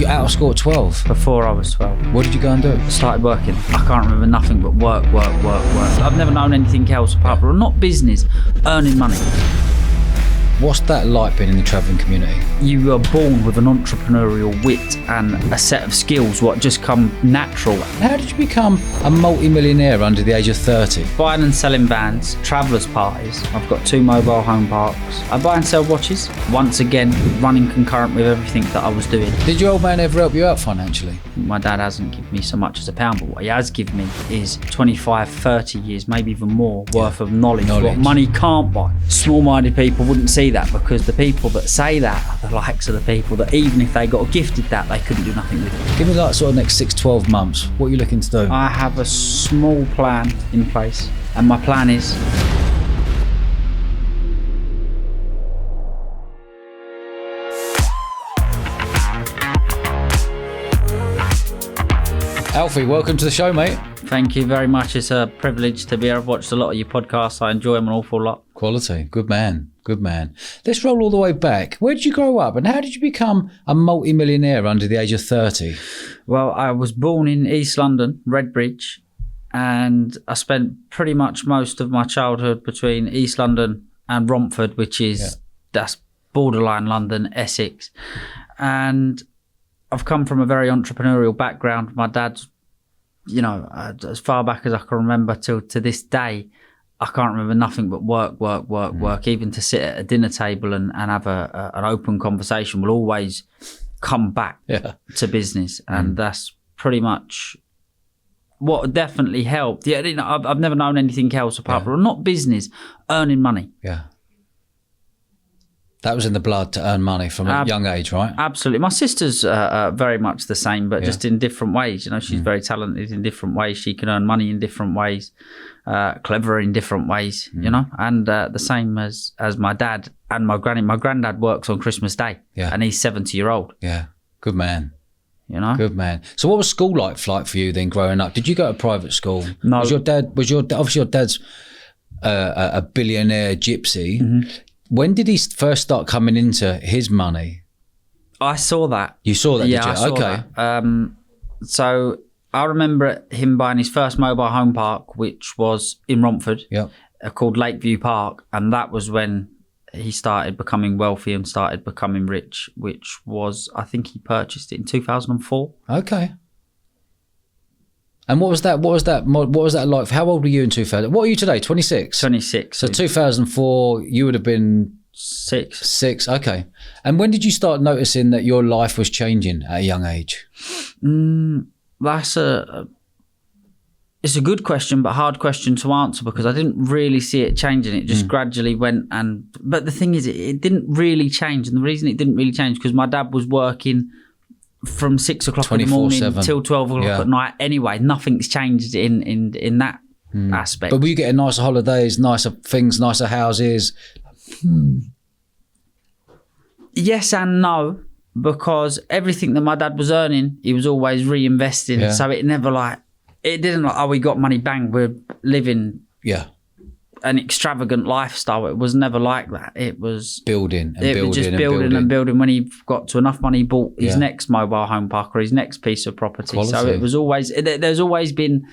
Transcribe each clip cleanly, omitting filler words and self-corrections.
You're out of school at 12? Before I was 12. What did you go and do? Started working. I can't remember nothing but work. I've never known anything else apart from, not business, earning money. What's that like being in the travelling community? You are born with an entrepreneurial wit and a set of skills what just come natural. How did you become a multi-millionaire under the age of 30? Buying and selling vans, travellers parties. I've got 2 mobile home parks. I buy and sell watches. Once again, running concurrent with everything that I was doing. Did your old man ever help you out financially? My dad hasn't given me so much as a pound, but what he has given me is 25, 30 years, maybe even more worth of knowledge. What money can't buy. Small-minded people wouldn't see that, because the people that say that are the likes of the people that even if they got gifted that, they couldn't do nothing with it. Give me like sort of next 6-12 months. What are you looking to do? I have a small plan in place, and my plan is Alfie, welcome to the show, mate. Thank you very much. It's a privilege to be here. I've watched a lot of your podcasts. I enjoy them an awful lot. Quality. Good man. Good man. Let's roll all the way back. Where did you grow up and how did you become a multi-millionaire under the age of 30? Well, I was born in East London, Redbridge, and I spent pretty much most of my childhood between East London and Romford, which is, that's borderline London, Essex. And I've come from a very entrepreneurial background. My dad's, as far back as I can remember till to this day, I can't remember nothing but work. Even to sit at a dinner table and have an open conversation will always come back to business. And that's pretty much what definitely helped. Yeah, I've never known anything else apart from, not business, earning money. Yeah. That was in the blood to earn money from a young age, right? Absolutely. My sister's very much the same, but just in different ways. She's very talented in different ways. She can earn money in different ways, clever in different ways, and the same as my dad and my granny. My granddad works on Christmas Day and he's 70-year-old. Yeah, good man. Good man. So what was school like for you then growing up? Did you go to private school? No. Obviously your dad's a billionaire gypsy. Mm-hmm. When did he first start coming into his money? I saw that. You saw that, yeah, did you? I saw that. So I remember him buying his first mobile home park, which was in Romford, called Lakeview Park. And that was when he started becoming wealthy and started becoming rich, which was, I think he purchased it in 2004. Okay. And what was that like? How old were you in 2000? What are you today? 26? 26. So 2004, you would have been... 6. Okay. And when did you start noticing that your life was changing at a young age? It's a good question, but hard question to answer, because I didn't really see it changing. It just gradually went. But the thing is, it didn't really change. And the reason it didn't really change, because my dad was working from 6 o'clock in the morning till 12 o'clock at night anyway. Nothing's changed in that aspect. But were you getting nicer holidays, nicer things, nicer houses? Yes and no, because everything that my dad was earning, he was always reinvesting. So it never it didn't we got money, bang, we're living an extravagant lifestyle. It was never like that. It was building. When he got to enough money, he bought his next mobile home park or his next piece of property. Quality. So it was always, there's always been,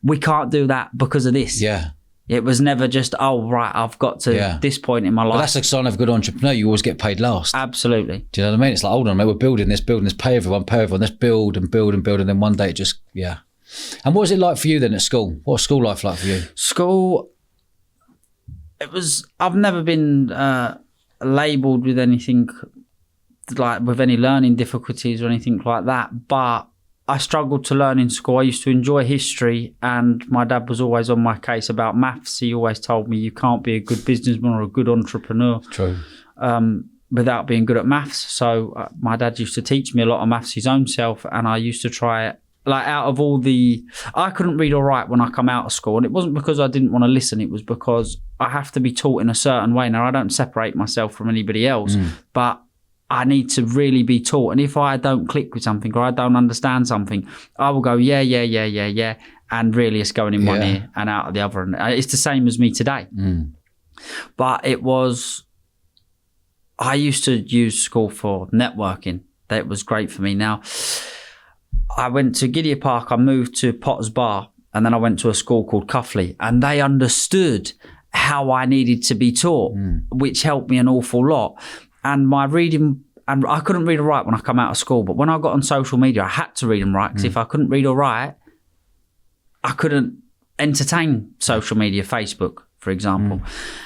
we can't do that because of this. Yeah. It was never just, I've got to this point in my life. But that's a sign of a good entrepreneur. You always get paid last. Absolutely. Do you know what I mean? It's like, hold on, mate, we're building this, pay everyone. Let's build. And then one day it just, And what was it like for you then at school? What was school life like for you? School, I've never been labelled with anything, with any learning difficulties or anything like that, but I struggled to learn in school. I used to enjoy history, and my dad was always on my case about maths. He always told me you can't be a good businessman or a good entrepreneur without being good at maths. So my dad used to teach me a lot of maths his own self, and I used to try it. Out of all I couldn't read or write when I come out of school, and it wasn't because I didn't want to listen. It was because I have to be taught in a certain way. Now, I don't separate myself from anybody else, but I need to really be taught. And if I don't click with something or I don't understand something, I will go, yeah. And really it's going in one ear and out of the other. And it's the same as me today. But I used to use school for networking. That was great for me. Now, I went to Gideon Park, I moved to Potter's Bar, and then I went to a school called Cuffley, and they understood how I needed to be taught, which helped me an awful lot. And my reading, and I couldn't read or write when I come out of school, but when I got on social media, I had to read and write, because if I couldn't read or write, I couldn't entertain social media, Facebook, for example.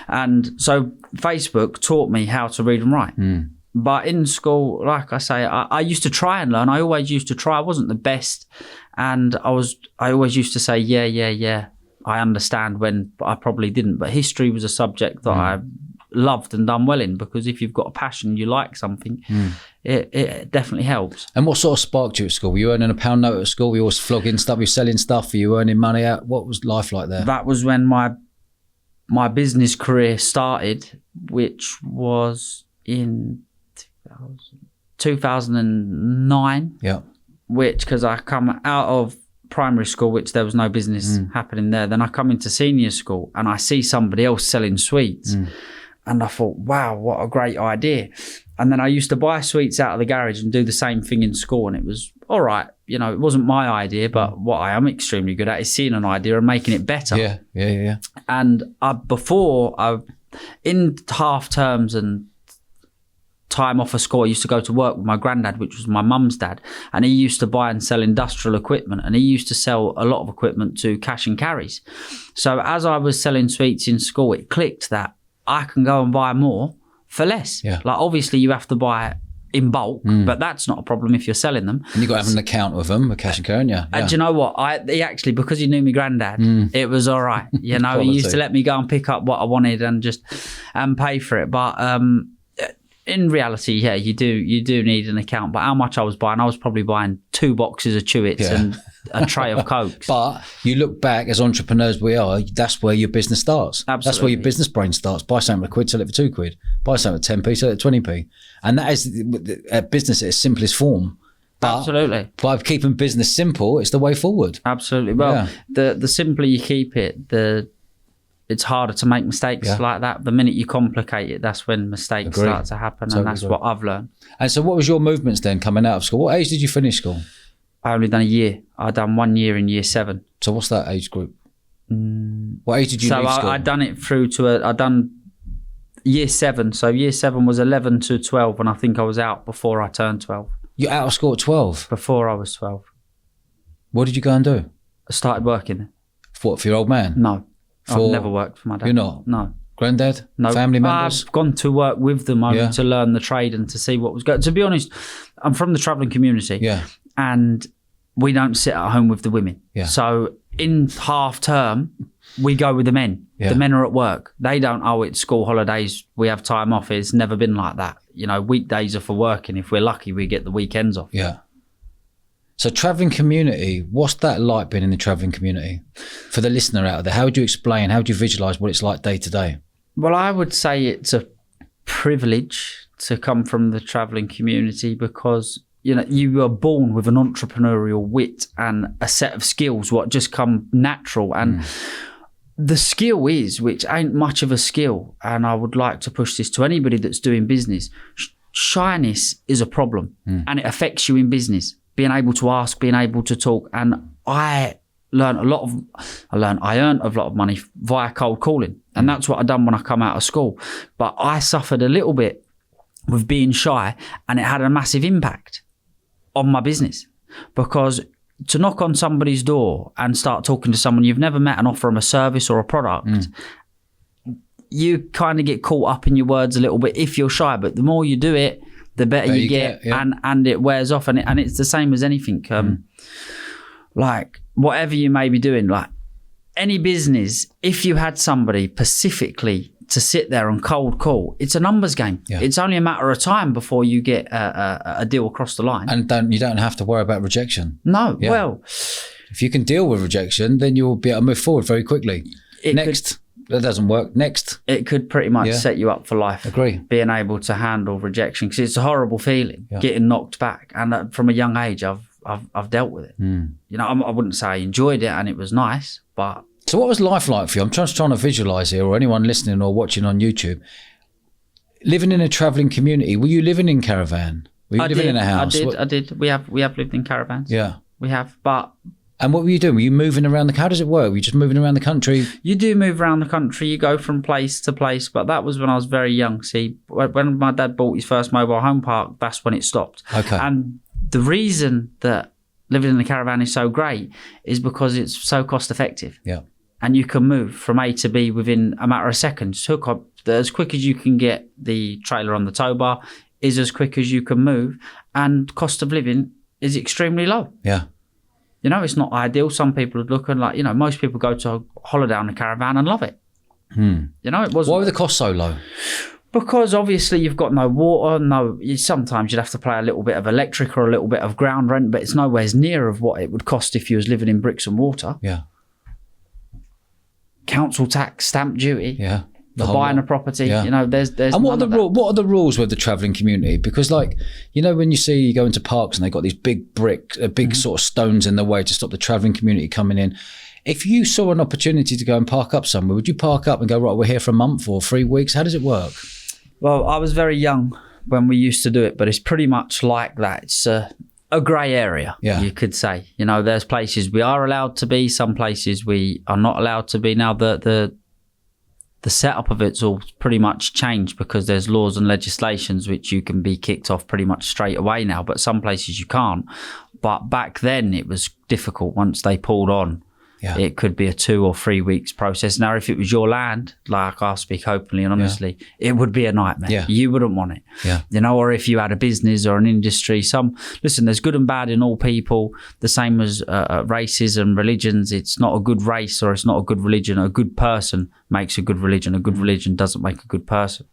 And so Facebook taught me how to read and write. But in school, like I say, I used to try and learn. I always used to try. I wasn't the best. And I always used to say, yeah, I understand, when I probably didn't. But history was a subject that I loved and done well in, because if you've got a passion, you like something, it definitely helps. And what sort of sparked you at school? Were you earning £1 note at school? Were you always flogging stuff? Were you selling stuff? Were you earning money out? What was life like there? That was when my business career started, which was in 2009. Yeah. Which, because I come out of primary school, which there was no business happening there. Then I come into senior school and I see somebody else selling sweets. And I thought, wow, what a great idea. And then I used to buy sweets out of the garage and do the same thing in school. And it was all right. You know, it wasn't my idea, but what I am extremely good at is seeing an idea and making it better. Yeah. And in half terms and time off of school, I used to go to work with my granddad, which was my mum's dad, and he used to buy and sell industrial equipment, and he used to sell a lot of equipment to cash and carries. So as I was selling sweets in school, it clicked that I can go and buy more for less. Like, obviously you have to buy in bulk, but that's not a problem if you're selling them. And you got to have an account with them, a cash and carry, yeah. And do you know what? He actually, because he knew me granddad, it was all right. You know, he used to let me go and pick up what I wanted and just pay for it. But in reality, yeah, you do need an account. But how much I was probably buying 2 boxes of Chewits and a tray of Cokes. But you look back, as entrepreneurs we are, that's where your business starts. Absolutely. That's where your business brain starts. Buy something for £1, sell it for £2. Buy something for 10p, sell it for 20p. And that is a business at its simplest form. But absolutely. By keeping business simple, it's the way forward. Absolutely. Well, the simpler you keep it, it's harder to make mistakes like that. The minute you complicate it, that's when mistakes start to happen. Totally, and that's what I've learned. And so what was your movements then coming out of school? What age did you finish school? I only done a year. I done 1 year in year 7. So what's that age group? What age did you leave school? So I done it through to I done year 7. So year 7 was 11 to 12, and I think I was out before I turned 12. You're out of school at 12? Before I was 12. What did you go and do? I started working. For your old man? No. I've never worked for my dad. You're not? No. Granddad? No. Family members? I've gone to work with them only to learn the trade and to see what was going. To be honest, I'm from the travelling community. Yeah. And we don't sit at home with the women. Yeah. So in half term, we go with the men. Yeah. The men are at work. They don't, it's school holidays, we have time off. It's never been like that. You know, weekdays are for working. If we're lucky, we get the weekends off. Yeah. So travelling community, what's that like being in the travelling community? For the listener out there, how would you explain, how would you visualise what it's like day to day? Well, I would say it's a privilege to come from the travelling community, because you know, you were born with an entrepreneurial wit and a set of skills, what just come natural. And the skill is, which ain't much of a skill, and I would like to push this to anybody that's doing business, shyness is a problem and it affects you in business. Being able to ask, being able to talk. And I earned a lot of money via cold calling. And that's what I done when I come out of school. But I suffered a little bit with being shy, and it had a massive impact on my business, because to knock on somebody's door and start talking to someone you've never met and offer them a service or a product, you kind of get caught up in your words a little bit if you're shy. But the more you do it, the better you get, and it wears off. And it's the same as anything. Like whatever you may be doing, like any business, if you had somebody specifically to sit there and cold call, it's a numbers game. Yeah. It's only a matter of time before you get a deal across the line. And you don't have to worry about rejection. No, well. If you can deal with rejection, then you'll be able to move forward very quickly. That doesn't work. Next. It could pretty much set you up for life. Agree. Being able to handle rejection, because it's a horrible feeling, getting knocked back. And from a young age, I've dealt with it. You know, I wouldn't say I enjoyed it and it was nice, but... So what was life like for you? I'm just trying to visualise here, or anyone listening or watching on YouTube. Living in a travelling community, were you living in caravan? Were you living in a house? I did. We have lived in caravans. Yeah. We have, but... And what were you doing? Were you moving around how does it work? Were you just moving around the country? You do move around the country. You go from place to place, but that was when I was very young. See, when my dad bought his first mobile home park, that's when it stopped. Okay. And the reason that living in a caravan is so great is because it's so cost effective. Yeah. And you can move from A to B within a matter of seconds. Hook up as quick as you can get the trailer on the tow bar is as quick as you can move, and cost of living is extremely low. Yeah. You know, it's not ideal. Some people are looking like, you know, most people go to a holiday on a caravan and love it. You know, it wasn't. Why were the costs so low? Because obviously you've got no water, sometimes you'd have to pay a little bit of electric or a little bit of ground rent, but it's nowhere near of what it would cost if you was living in bricks and mortar. Yeah. Council tax, stamp duty. Yeah. For buying a property, you know, there's. And what are the rules with the travelling community? Because, like, you know, when you go into parks and they got these big sort of stones in the way to stop the travelling community coming in. If you saw an opportunity to go and park up somewhere, would you park up and go, right, we're here for a month or 3 weeks? How does it work? Well, I was very young when we used to do it, but it's pretty much like that. It's a grey area, you could say. You know, there's places we are allowed to be, some places we are not allowed to be. Now, the setup of it's all pretty much changed because there's laws and legislations which you can be kicked off pretty much straight away now, but some places you can't. But back then it was difficult once they pulled on. Yeah. It could be a 2 or 3 weeks process. Now, if it was your land, like I'll speak openly and honestly, it would be a nightmare. Yeah. You wouldn't want it. Yeah. You know, or if you had a business or an industry, listen, there's good and bad in all people, the same as races and religions. It's not a good race or it's not a good religion. A good person makes a good religion. A good religion doesn't make a good person.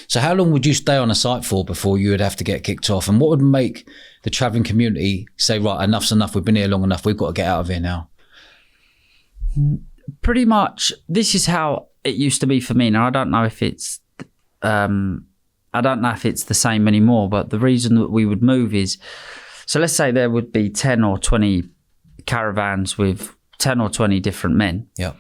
So how long would you stay on a site for before you would have to get kicked off? And what would make the travelling community say, right, enough's enough, we've been here long enough, we've got to get out of here now? Pretty much, this is how it used to be for me. Now, I don't know if it's the same anymore, but the reason that we would move is, so let's say there would be 10 or 20 caravans with 10 or 20 different men. Yeah.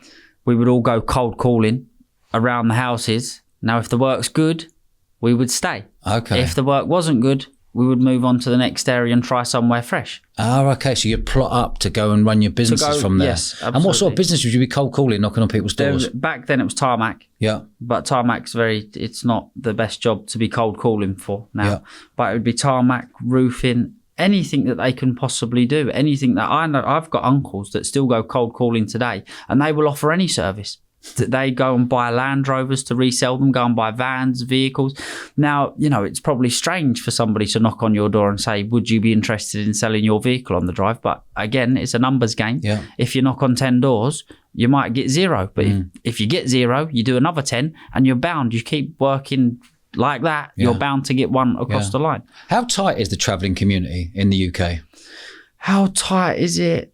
We would all go cold calling around the houses. Now, if the work's good, we would stay. Okay. If the work wasn't good, we would move on to the next area and try somewhere fresh. Oh, okay. So you'd plot up to go and run your businesses from there. Yes, absolutely. And what sort of business would you be cold calling, knocking on people's doors? Back then it was tarmac. Yeah. But tarmac's it's not the best job to be cold calling for now. Yeah. But it would be tarmac, roofing, anything that they can possibly do. Anything that I know. I've got uncles that still go cold calling today and they will offer any service. They go and buy Land Rovers to resell them, go and buy vans, vehicles. Now, you know, it's probably strange for somebody to knock on your door and say, would you be interested in selling your vehicle on the drive? But again, it's a numbers game. Yeah. If you knock on 10 doors, you might get 0. But if you get 0, you do another 10 and you're bound. You keep working like that, you're bound to get one across the line. How tight is the travelling community in the UK? How tight is it?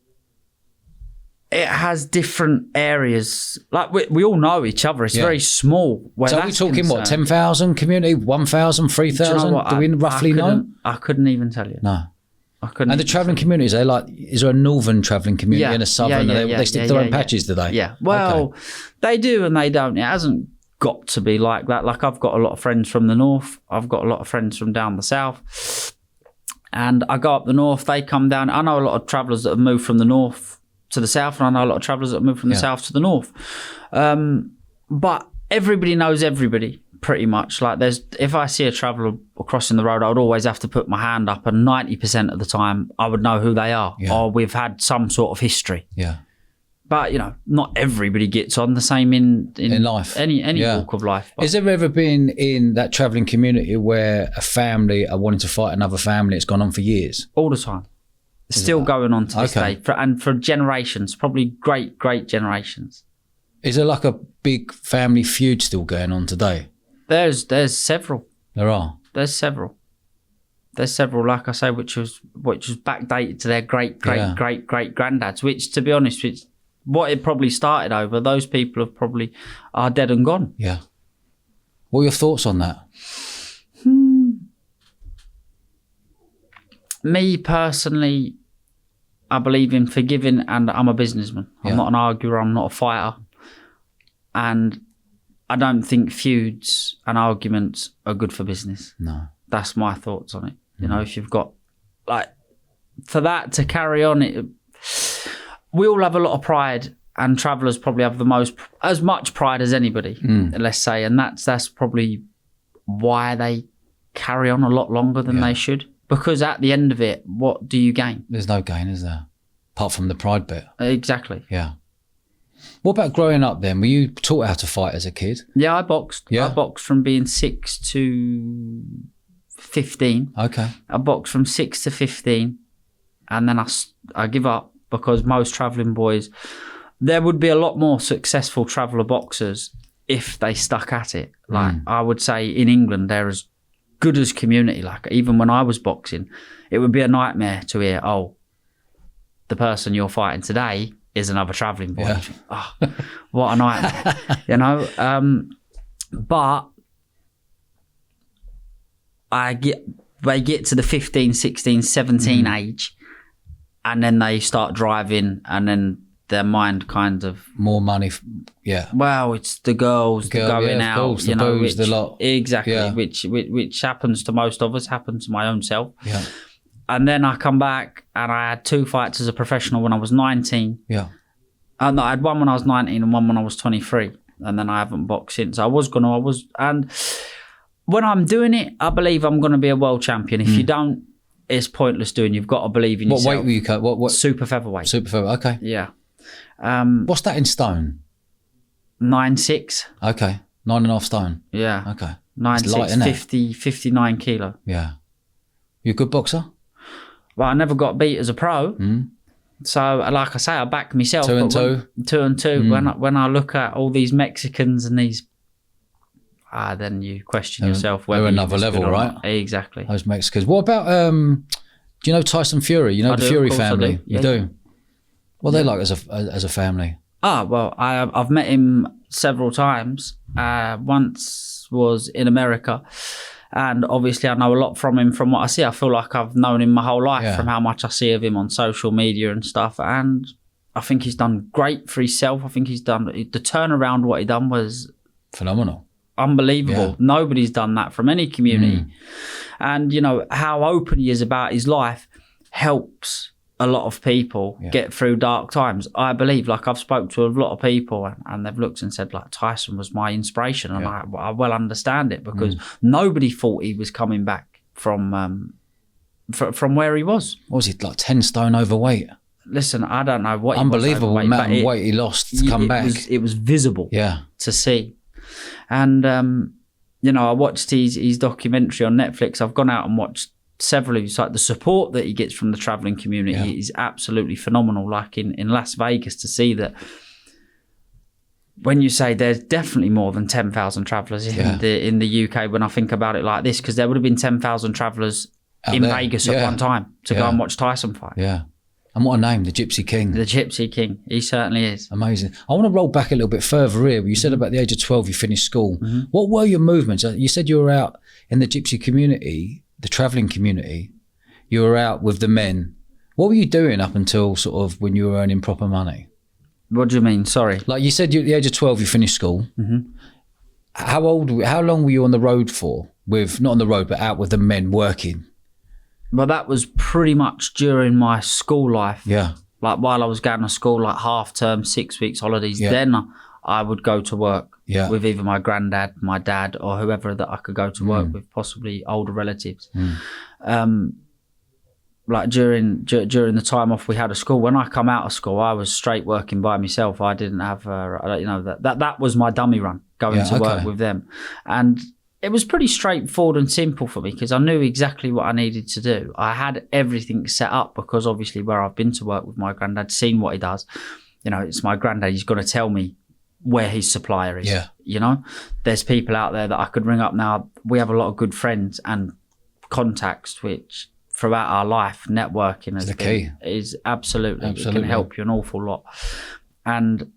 It has different areas. Like we all know each other. It's very small. So are we talking concerned. What, 10,000 community, 1,000, 3,000? Do we roughly know? I couldn't even tell you. No. I couldn't. And the travelling communities, is there a northern travelling community and a southern? They stick to their own patches, do they? Yeah. Well, they do and they don't. It hasn't got to be like that. Like I've got a lot of friends from the north. I've got a lot of friends from down the south. And I go up the north, they come down. I know a lot of travellers that have moved from the north to the south, and I know a lot of travellers that move from the south to the north. But everybody knows everybody pretty much. Like if I see a traveller crossing the road, I would always have to put my hand up, and 90% of the time I would know who they are, or we've had some sort of history. Yeah. But you know, not everybody gets on the same in life, any walk of life. But has there ever been in that travelling community where a family are wanting to fight another family? It's gone on for years. All the time. Still going on to this day, and for generations, probably great generations. Is there like a big family feud still going on today? There's several. There are. There's several. Like I say, which was backdated to their great granddads. Which, to be honest, what it probably started over. Those people are dead and gone. Yeah. What are your thoughts on that? Me personally, I believe in forgiving, and I'm a businessman. I'm not an arguer, I'm not a fighter. And I don't think feuds and arguments are good for business. No. That's my thoughts on it. You know, if you've got, like, for that to carry on, we all have a lot of pride, and travellers probably have as much pride as anybody, let's say, and that's probably why they carry on a lot longer than they should. Because at the end of it, what do you gain? There's no gain, is there? Apart from the pride bit. Exactly. Yeah. What about growing up then? Were you taught how to fight as a kid? Yeah, I boxed. Yeah. I boxed from being 6 to 15. Okay. I boxed from 6 to 15, and then I give up, because most travelling boys, there would be a lot more successful traveller boxers if they stuck at it. Like, I would say in England, they're as good as community. Like, even when I was boxing, it would be a nightmare to hear, oh, the person you're fighting today is another travelling boy. Yeah. Oh, what a nightmare. You know? But they get to the 15, 16, 17 age, and then they start driving, and then their mind kind of... More money, Well, it's the girls, the going out, course, you know, booze, the lot. Exactly, which happens to most of us, happened to my own self. Yeah. And then I come back, and I had 2 fights as a professional when I was 19. Yeah. No, I had one when I was 19 and one when I was 23. And then I haven't boxed since. And when I'm doing it, I believe I'm going to be a world champion. If you don't, it's pointless doing. You've got to believe in yourself. What weight were you cut? What? Super featherweight. Super featherweight, okay. Yeah. What's that in stone? 9'6". Okay. 9.5 stone. Yeah. Okay. 9'6", 59 kilo. Yeah. You a good boxer? Well, I never got beat as a pro. So, like I say, I back myself. 2 and 2. 2 and 2. When I look at all these Mexicans and these, then you question yourself whether they're another level, right? Not. Exactly. Those Mexicans. What about? Do you know Tyson Fury? You know the Fury family. You do. What are they like as a family? Well, I've met him several times. Once was in America. And obviously I know a lot from him from what I see. I feel like I've known him my whole life from how much I see of him on social media and stuff. And I think he's done great for himself. I think he's done, the turnaround, what he done was phenomenal. Unbelievable. Nobody's done that from any community. And, you know, how open he is about his life helps a lot of people get through dark times. I believe, like, I've spoke to a lot of people and they've looked and said, like, Tyson was my inspiration. And I well understand it, because nobody thought he was coming back from where he was. What was he, like 10 stone overweight? Listen, I don't know what unbelievable amount of weight he lost to come back. It was visible to see. And, you know, I watched his documentary on Netflix. I've gone out and watched several of his, like, the support that he gets from the travelling community is absolutely phenomenal. Like in Las Vegas, to see that, when you say there's definitely more than 10,000 travellers in the UK, when I think about it like this, because there would have been 10,000 travellers in Vegas at one time to go and watch Tyson fight. Yeah. And what a name, the Gypsy King. The Gypsy King. He certainly is. Amazing. I want to roll back a little bit further here. You said about the age of 12 you finished school. What were your movements? You said you were out in the Gypsy community, the travelling community. You were out with the men. What were you doing up until sort of when you were earning proper money? What do you mean? Sorry. Like you said, you at the age of 12 you finished school. How long were you on the road for? Not on the road, but out with the men working? Well, that was pretty much during my school life. Yeah. Like while I was going to school, like half term, 6 weeks holidays, then I would go to work with either my granddad, my dad, or whoever that I could go to work with, possibly older relatives. Like during the time off we had at school, when I come out of school, I was straight working by myself. I didn't have, that was my dummy run, going to work with them. And it was pretty straightforward and simple for me, because I knew exactly what I needed to do. I had everything set up, because obviously where I've been to work with my granddad, seen what he does, you know, it's my granddad. He's got to tell me where his supplier is. You know, there's people out there that I could ring up now. We have a lot of good friends and contacts, which throughout our life, networking is the key. Is absolutely. It can help you an awful lot. And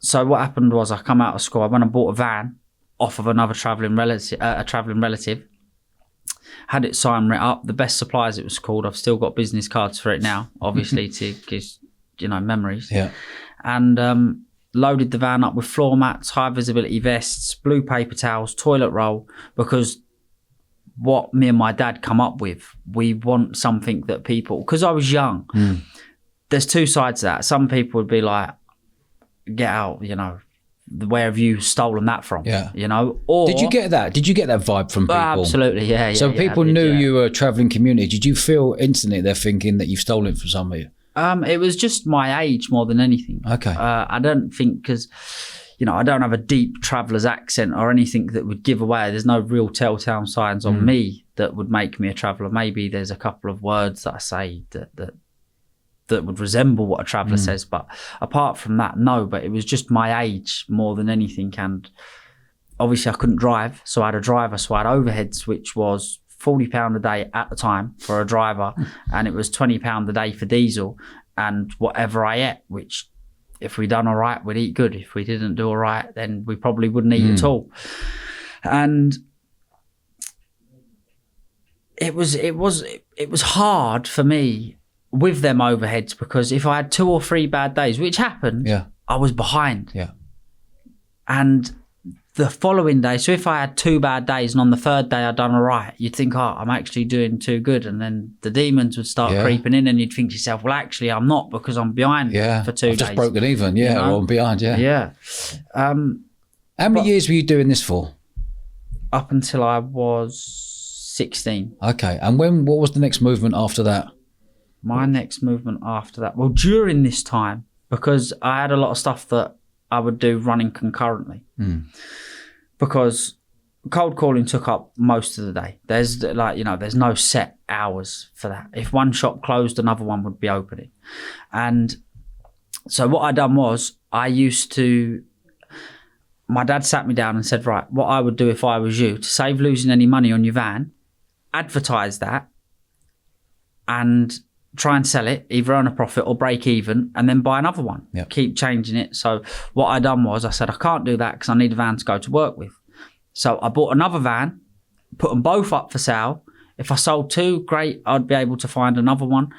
so what happened was, I come out of school, I went and bought a van off of another travelling relative, had it signed right up, the Best Suppliers it was called. I've still got business cards for it now, obviously, to because, you know, memories. And loaded the van up with floor mats, high visibility vests, blue paper towels, toilet roll, because what me and my dad come up with. We want something that people, because I was young, there's two sides to that. Some people would be like, get out, you know, where have you stolen that from? Yeah. You know, or did you get that vibe from people? Absolutely, yeah. So people knew you were a traveling community. Did you feel instantly they're thinking that you've stolen it from somebody? It was just my age more than anything. Okay. I don't think, because, you know, I don't have a deep traveller's accent or anything that would give away. There's no real telltale signs on me that would make me a traveller. Maybe there's a couple of words that I say that would resemble what a traveller says. But apart from that, no. But it was just my age more than anything. And obviously I couldn't drive. So I had a driver. So I had overheads, which was £40 a day at the time for a driver. And it was £20 a day for diesel. And whatever I ate, which if we done all right, we'd eat good. If we didn't do all right, then we probably wouldn't eat at all. And it was hard for me with them overheads, because if I had 2 or 3 bad days, which happened, I was behind. Yeah. And the following day, so if I had 2 bad days and on the 3rd day I'd done all right, you'd think, oh, I'm actually doing too good. And then the demons would start creeping in, and you'd think to yourself, well, actually I'm not, because I'm behind for 2 days. Just broken even, you know? Or I'm behind, Yeah. How many years were you doing this for? Up until I was 16. Okay. And what was the next movement after that? My next movement after that, well, during this time, because I had a lot of stuff that I would do running concurrently, because cold calling took up most of the day. There's there's no set hours for that. If one shop closed, another one would be opening. And so what I done was, my dad sat me down and said, right, what I would do if I was you, to save losing any money on your van, advertise that and try and sell it, either earn a profit or break even, and then buy another one. Yep. Keep changing it. So what I done was, I said, I can't do that because I need a van to go to work with. So I bought another van, put them both up for sale. If I sold 2, great, I'd be able to find another one.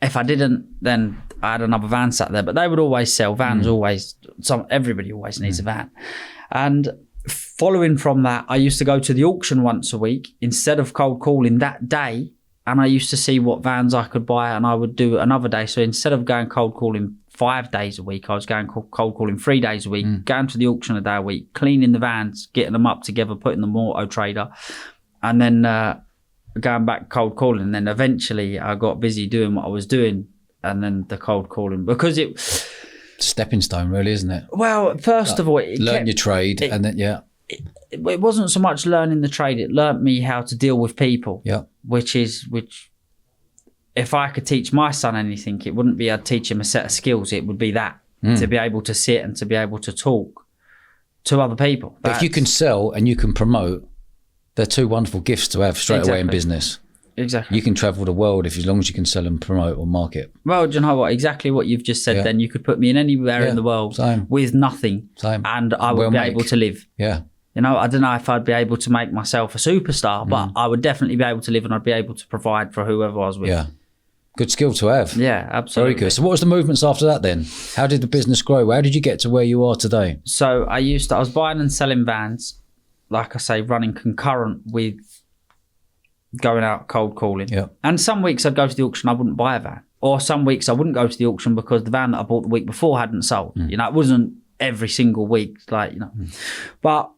If I didn't, then I had another van sat there. But they would always sell vans. Everybody always needs a van. And following from that, I used to go to the auction once a week instead of cold calling that day. And I used to see what vans I could buy, and I would do it another day. So instead of going cold calling 5 days a week, I was going cold calling 3 days a week, going to the auction a day a week, cleaning the vans, getting them up together, putting them Auto Trader, and then going back cold calling. And then eventually I got busy doing what I was doing, and then the cold calling, because stepping stone, really, isn't it? Well, first of all, learn your trade, and then it wasn't so much learning the trade. It learnt me how to deal with people. Yeah. Which if I could teach my son anything, it wouldn't be I'd teach him a set of skills. It would be that, to be able to sit and to be able to talk to other people. But if you can sell and you can promote, they're 2 wonderful gifts to have straight away in business. Exactly. You can travel the world as long as you can sell and promote or market. Well, do you know what? Exactly what you've just said then. You could put me in anywhere in the world with nothing, and I would be able to live. Yeah. You know, I don't know if I'd be able to make myself a superstar, but I would definitely be able to live, and I'd be able to provide for whoever I was with. Yeah. Good skill to have. Yeah, absolutely. Very good. So what was the movements after that then? How did the business grow? How did you get to where you are today? So I was buying and selling vans, like I say, running concurrent with going out cold calling. Yeah. And some weeks I'd go to the auction, I wouldn't buy a van. Or some weeks I wouldn't go to the auction because the van that I bought the week before hadn't sold. You know, it wasn't every single week, But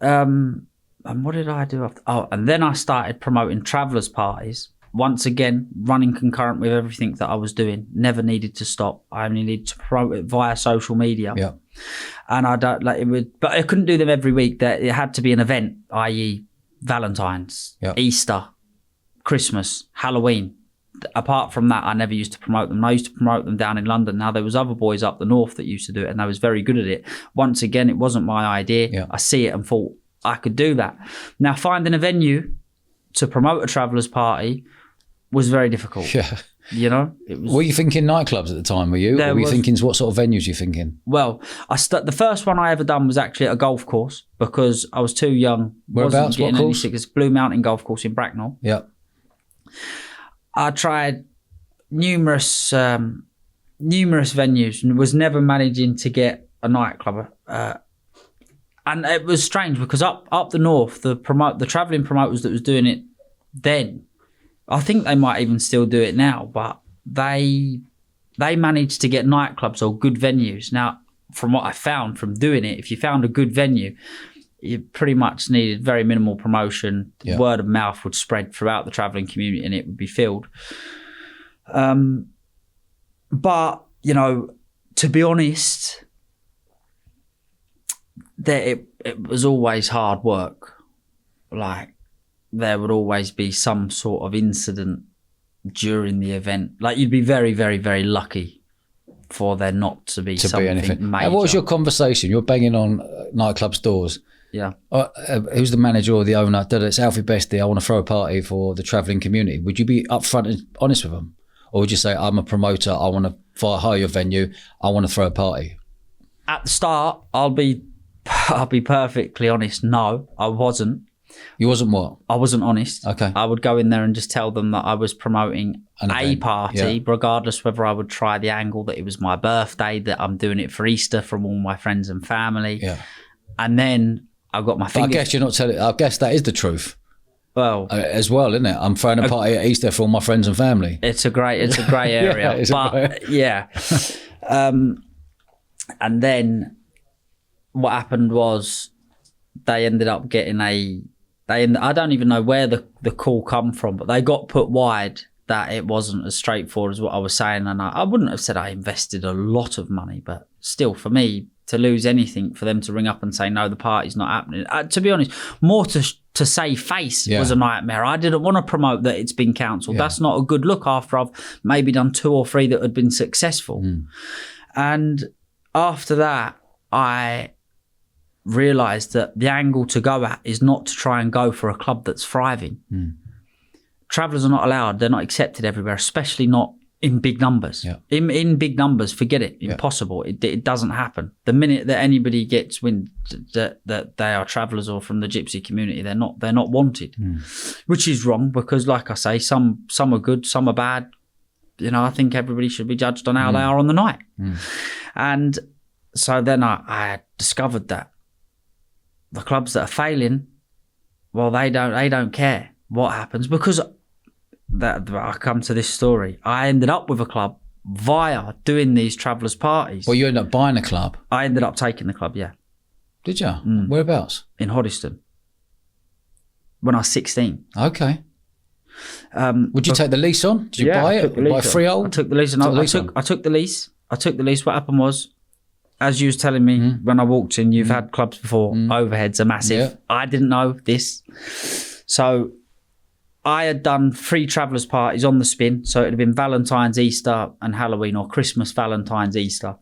and what did I do after? Oh, and then I started promoting travellers parties. Once again, running concurrent with everything that I was doing. Never needed to stop. I only needed to promote it via social media. Yeah. And but I couldn't do them every week. That it had to be an event, i.e., Valentine's, Easter, Christmas, Halloween. Apart from that, I never used to promote them. I used to promote them down in London. Now, there was other boys up the north that used to do it, and I was very good at it. Once again, it wasn't my idea. Yeah. I see it and thought I could do that. Now, finding a venue to promote a travellers party was very difficult. Yeah. You know? It was, were you thinking nightclubs at the time, were you? Or were you thinking, what sort of venues were you thinking? Well, the first one I ever done was actually at a golf course because I was too young. Whereabouts? What course? It's Blue Mountain Golf Course in Bracknell. Yeah. I tried numerous venues and was never managing to get a nightclub. And And it was strange because up the north, the travelling promoters that was doing it then, I think they might even still do it now, but they managed to get nightclubs or good venues. Now, from what I found from doing it, if you found a good venue, you pretty much needed very minimal promotion. Yeah. Word of mouth would spread throughout the travelling community and it would be filled. But, you know, to be honest, it was always hard work. Like, there would always be some sort of incident during the event. Like, you'd be very, very, very lucky for there not to be something major. And what was your conversation? You're banging on nightclubs' doors. Yeah. Who's the manager or the owner? It's Alfie Best. I want to throw a party for the travelling community. Would you be upfront and honest with them? Or would you say, I'm a promoter, I want to hire your venue, I want to throw a party? At the start, I'll be perfectly honest. No, I wasn't. You wasn't what? I wasn't honest. Okay. I would go in there and just tell them that I was promoting a party, regardless whether I would try the angle that it was my birthday, that I'm doing it for Easter from all my friends and family. Yeah. And then I got my fingers. But I guess you're not telling. I guess that is the truth. Well, as well, isn't it? I'm throwing a party at Easter for all my friends and family. It's a grey area. Yeah. And then what happened was they ended up getting I don't even know where the call come from, but they got put wide that it wasn't as straightforward as what I was saying. And I wouldn't have said I invested a lot of money, but still, for me to lose anything, for them to ring up and say, no, the party's not happening. To be honest, more to save face was a nightmare. I didn't want to promote that it's been cancelled. Yeah. That's not a good look after I've maybe done 2 or 3 that had been successful. And after that, I realised that the angle to go at is not to try and go for a club that's thriving. Travellers are not allowed. They're not accepted everywhere, especially not in big numbers. Yeah. In big numbers, forget it. Impossible. It doesn't happen. The minute that anybody gets wind that they are travellers or from the gypsy community, they're not wanted, which is wrong because, like I say, some are good, some are bad. You know, I think everybody should be judged on how they are on the night. And so then I discovered that the clubs that are failing, well, they don't care what happens because I come to this story. I ended up with a club via doing these travellers parties. Well, you ended up buying a club? I ended up taking the club, yeah. Did you? Whereabouts? In Hoddesdon. When I was 16. Okay. Would you take the lease on? Did you buy it? Buy a freehold? I took the lease on. I took the lease. What happened was, as you was telling me when I walked in, you've had clubs before, overheads are massive. Yeah. I didn't know this. So I had done 3 travellers parties on the spin. So it had been Valentine's, Easter and Halloween, or Christmas, Valentine's, Easter.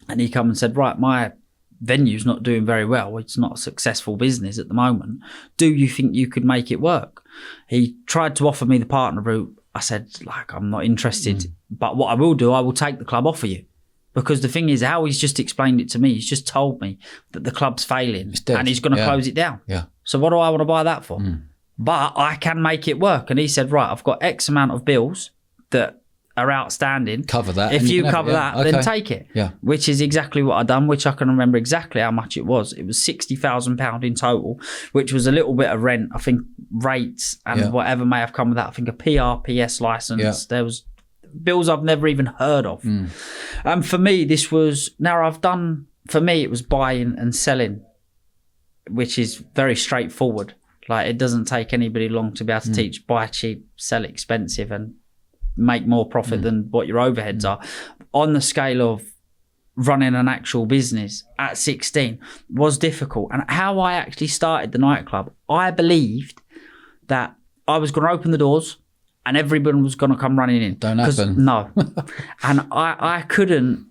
And he come and said, right, my venue's not doing very well. It's not a successful business at the moment. Do you think you could make it work? He tried to offer me the partner route. I said, I'm not interested. But what I will do, I will take the club off of you. Because the thing is, how he's just explained it to me, he's just told me that the club's failing and he's going to close it down. Yeah. So what do I want to buy that for? But I can make it work. And he said, right, I've got X amount of bills that are outstanding. Cover that. If you cover that, then take it. Yeah. Which is exactly what I've done, which I can remember exactly how much it was. It was £60,000 in total, which was a little bit of rent, I think rates and whatever may have come with that. I think a PRPS license. Yeah. There was bills I've never even heard of. And for me, it was buying and selling, which is very straightforward. It doesn't take anybody long to be able to teach buy cheap, sell expensive and make more profit than what your overheads are. On the scale of running an actual business at 16 was difficult. And how I actually started the nightclub, I believed that I was going to open the doors and everyone was going to come running in. Don't happen. No. And I couldn't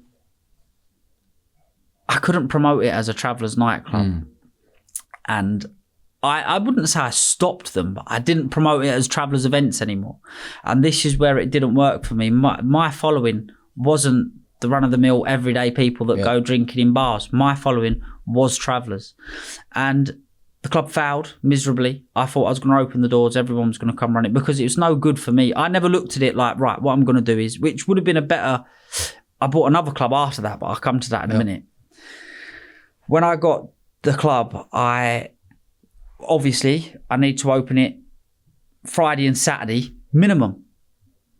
promote it as a travellers nightclub. And I wouldn't say I stopped them, but I didn't promote it as travellers events anymore. And this is where it didn't work for me. My following wasn't the run-of-the-mill everyday people that go drinking in bars. My following was travellers. And the club failed miserably. I thought I was going to open the doors, everyone was going to come running, because it was no good for me. I never looked at it like, right, what I'm going to do is, which would have been I bought another club after that, but I'll come to that in a minute. When I got the club, I need to open it Friday and Saturday minimum,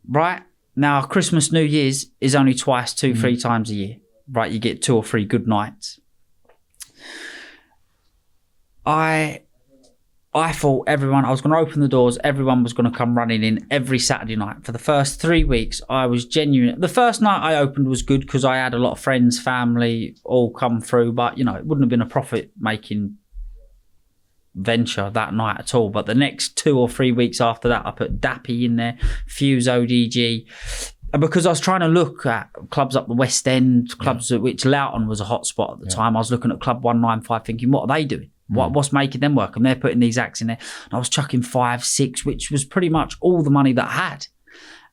right? Now, Christmas, New Year's is only twice, 2-3 times a year, right? You get 2 or 3 good nights. I thought I was going to open the doors. Everyone was going to come running in every Saturday night. For the first 3 weeks, I was genuine. The first night I opened was good because I had a lot of friends, family, all come through. But, it wouldn't have been a profit-making venture that night at all. But the next 2 or 3 weeks after that, I put Dappy in there, Fuse ODG. And because I was trying to look at clubs up the West End, clubs which Loughton was a hot spot at the time. I was looking at Club 195 thinking, what are they doing? What's making them work? And they're putting these acts in there. And I was chucking 5, 6, which was pretty much all the money that I had.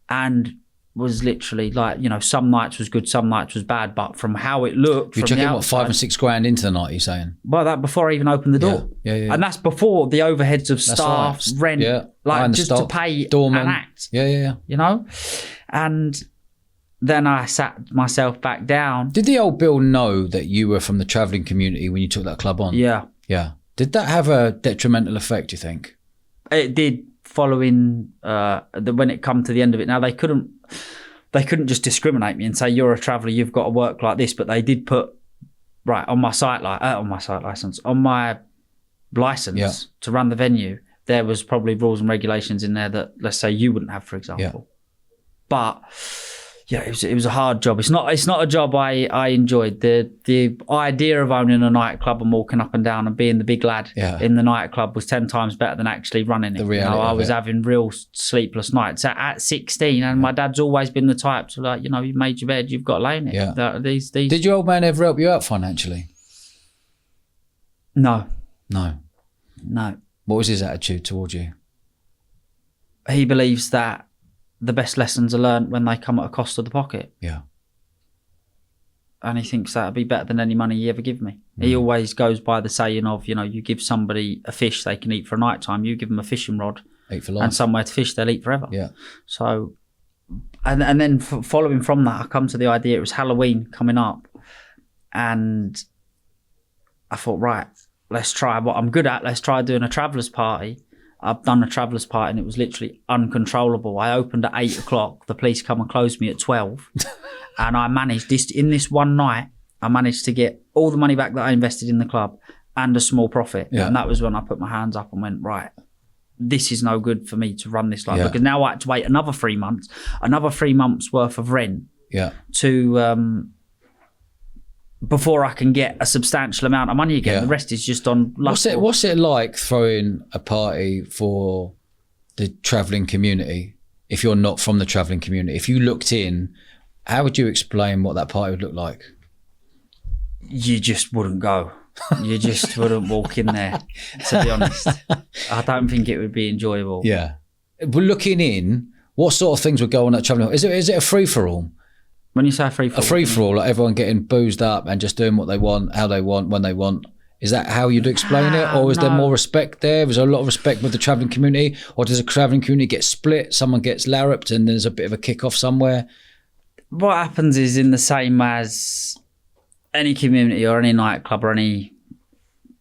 And was literally like, some nights was good, some nights was bad. But from how it looked, you're chucking what, 5 and 6 grand into the night, you're saying? Well, that before I even opened the door. Yeah. And that's before the overheads of staff, rent, just to pay doorman. an act. Yeah. And then I sat myself back down. Did the old Bill know that you were from the travelling community when you took that club on? Yeah. Did that have a detrimental effect, do you think? It did, following when it come to the end of it. Now, they couldn't just discriminate me and say, you're a traveller, you've got to work like this. But they did put, on my licence to run the venue, there was probably rules and regulations in there that, let's say, you wouldn't have, for example. But it was a hard job. It's not a job I enjoyed. The idea of owning a nightclub and walking up and down and being the big lad in the nightclub was 10 times better than actually running it. The reality I was having real sleepless nights at 16, and my dad's always been the type to you made your bed, you've got to lay in it. Yeah. Did your old man ever help you out financially? No. What was his attitude towards you? He believes that the best lessons are learned when they come at a cost of the pocket. Yeah. And he thinks that'd be better than any money he ever give me. He always goes by the saying of, you give somebody a fish they can eat for a night time, you give them a fishing rod eat for life. And somewhere to fish, they'll eat forever. Yeah. So, and then following from that, I come to the idea it was Halloween coming up, and I thought, right, let's try what I'm good at. Let's try doing a traveller's party. I've done a traveller's party and it was literally uncontrollable. I opened at 8 o'clock. The police come and closed me at 12. And I managed in this one night, I managed to get all the money back that I invested in the club and a small profit. Yeah. And that was when I put my hands up and went, right, this is no good for me to run this life. Because now I had to wait another 3 months worth of rent to before I can get a substantial amount of money again. Yeah. The rest is just on luck. What's it like throwing a party for the travelling community if you're not from the travelling community? If you looked in, how would you explain what that party would look like? You just wouldn't go. You just wouldn't walk in there, to be honest. I don't think it would be enjoyable. Yeah. But looking in, what sort of things would go on at travelling? Is it a free-for-all? When you say a free-for-all? A free-for-all, like everyone getting boozed up and just doing what they want, how they want, when they want. Is that how you'd explain it? Or is there more respect there? Is there a lot of respect with the travelling community? Or does the travelling community get split? Someone gets larruped and there's a bit of a kick-off somewhere? What happens is in the same as any community or any nightclub or any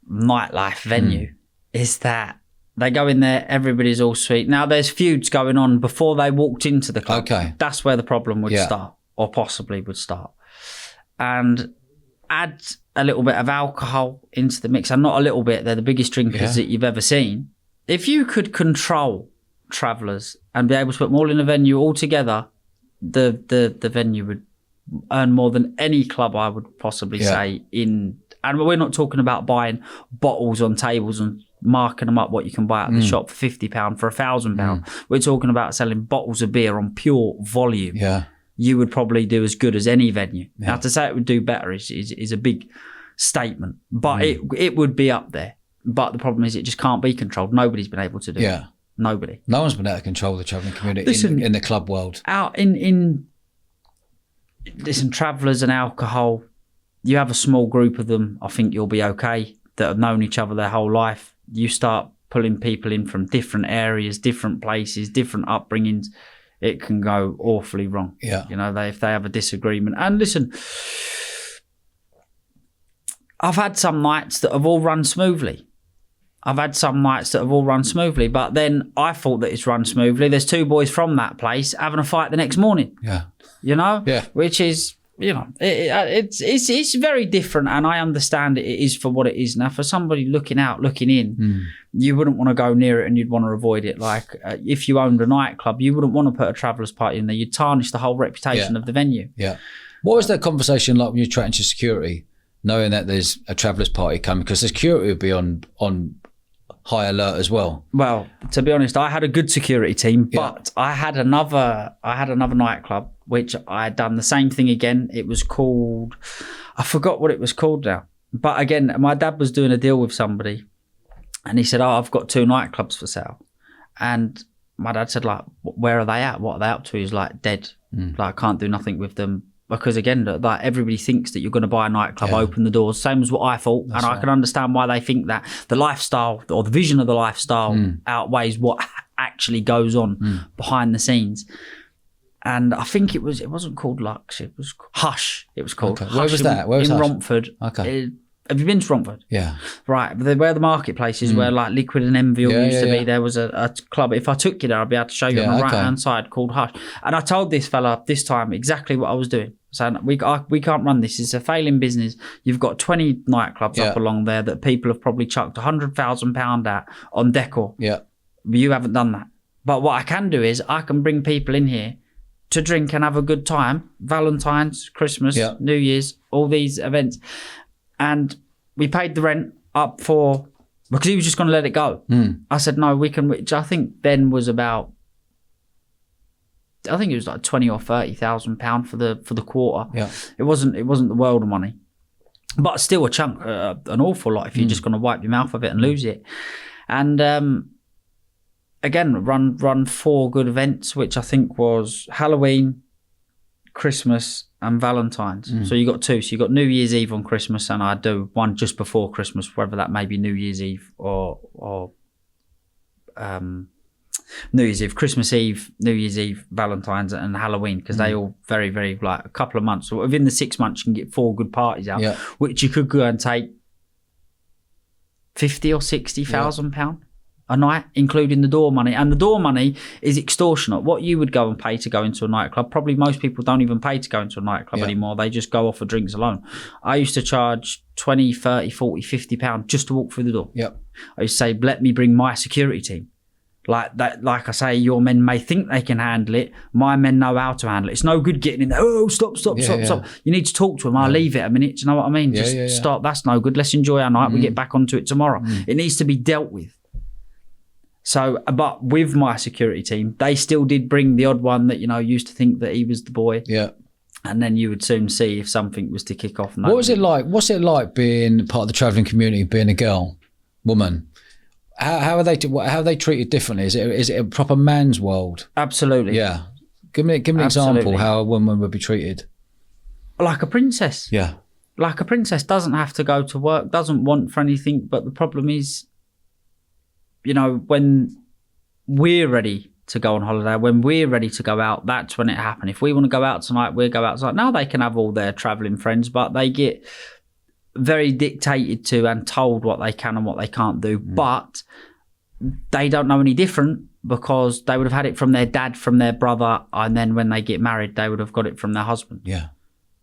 nightlife venue is that they go in there, everybody's all sweet. Now, there's feuds going on before they walked into the club. Okay. That's where the problem would start. Or possibly would start. And add a little bit of alcohol into the mix. And not a little bit, they're the biggest drinkers that you've ever seen. If you could control travellers and be able to put them all in a venue all together, the venue would earn more than any club, I would possibly say. And we're not talking about buying bottles on tables and marking them up what you can buy at the shop for £50, for £1,000. We're talking about selling bottles of beer on pure volume. Yeah. You would probably do as good as any venue. Now, to say it would do better is a big statement, but it would be up there. But the problem is it just can't be controlled. Nobody's been able to do it. Nobody. No one's been able to control the travelling community in the club world. Listen, travellers and alcohol, you have a small group of them, I think you'll be okay, that have known each other their whole life. You start pulling people in from different areas, different places, different upbringings, it can go awfully wrong. Yeah. If they have a disagreement. And listen, I've had some nights that have all run smoothly. But then I thought that it's run smoothly. There's two boys from that place having a fight the next morning. Yeah. You know? Yeah. Which is, you know, it's very different, and I understand it is for what it is. Now, for somebody looking in, you wouldn't want to go near it and you'd want to avoid it. Like if you owned a nightclub, you wouldn't want to put a travellers party in there. You'd tarnish the whole reputation of the venue. Yeah. What was that conversation like when you're chatting to security, knowing that there's a travellers party coming? Because the security would be on high alert as well. Well, to be honest, I had a good security team, but I had another nightclub which I had done the same thing again. It was called, I forgot what it was called now. But again, my dad was doing a deal with somebody, and he said, "Oh, I've got 2 nightclubs for sale." And my dad said, like, "Where are they at? What are they up to?" He's like, "Dead. Like, I can't do nothing with them." Because again, like everybody thinks that you're going to buy a nightclub, open the doors, same as what I thought. That's and I can understand why they think that the lifestyle or the vision of the lifestyle outweighs what actually goes on behind the scenes. And I think it wasn't called Lux, it was Hush. It was called. Okay. Where was that? Where was in Hush? Romford. Okay. Have you been to Romford? Yeah. Right. Where the marketplace is, where like Liquid and Envy all used to be, there was a club. If I took you there, I'd be able to show you on the right-hand side, called Hush. And I told this fella this time exactly what I was doing. So we can't run this. It's a failing business. You've got 20 nightclubs up along there that people have probably chucked £100,000 at on decor. Yeah. You haven't done that. But what I can do is I can bring people in here to drink and have a good time. Valentine's, Christmas, New Year's, all these events. And we paid the rent up for, because he was just going to let it go. I said, no, we can, which I think then was about, I think it was like £20,000 or £30,000 for the quarter. Yeah. It wasn't the world of money, but still a chunk, an awful lot if you're just going to wipe your mouth of it and lose it. And again, run 4 good events, which I think was Halloween, Christmas, and Valentine's. So you got 2. So you got New Year's Eve on Christmas, and I do one just before Christmas, whether that may be New Year's Eve or New Year's Eve, Christmas Eve, New Year's Eve, Valentine's, and Halloween, because they all very, very, like a couple of months. So within the 6 months, you can get 4 good parties out, which you could go and take £50,000 or £60,000 a night, including the door money. And the door money is extortionate. What you would go and pay to go into a nightclub, probably most people don't even pay to go into a nightclub anymore. They just go off for drinks alone. I used to charge 20, 30, 40, 50 pounds just to walk through the door. I used to say, let me bring my security team. Like that, like I say, your men may think they can handle it. My men know how to handle it. It's no good getting in there. Oh, stop. You need to talk to them. I'll leave it a minute. Do you know what I mean? Just stop. That's no good. Let's enjoy our night. We get back onto it tomorrow. It needs to be dealt with. So, but with my security team, they still did bring the odd one that, you know, used to think that he was the boy. Yeah. And then you would soon see if something was to kick off. What was it like? What's it like being part of the travelling community, being a woman? How are they treated differently? Is it a proper man's world? Absolutely. Yeah. Give me an example how a woman would be treated. Like a princess. Yeah. Like a princess, doesn't have to go to work, doesn't want for anything. But the problem is, you know, when we're ready to go on holiday, when we're ready to go out, that's when it happened. If we want to go out tonight, we'll go out tonight. Now they can have all their travelling friends, but they get very dictated to and told what they can and what they can't do. But they don't know any different, because they would have had it from their dad, from their brother, and then when they get married, they would have got it from their husband. Yeah.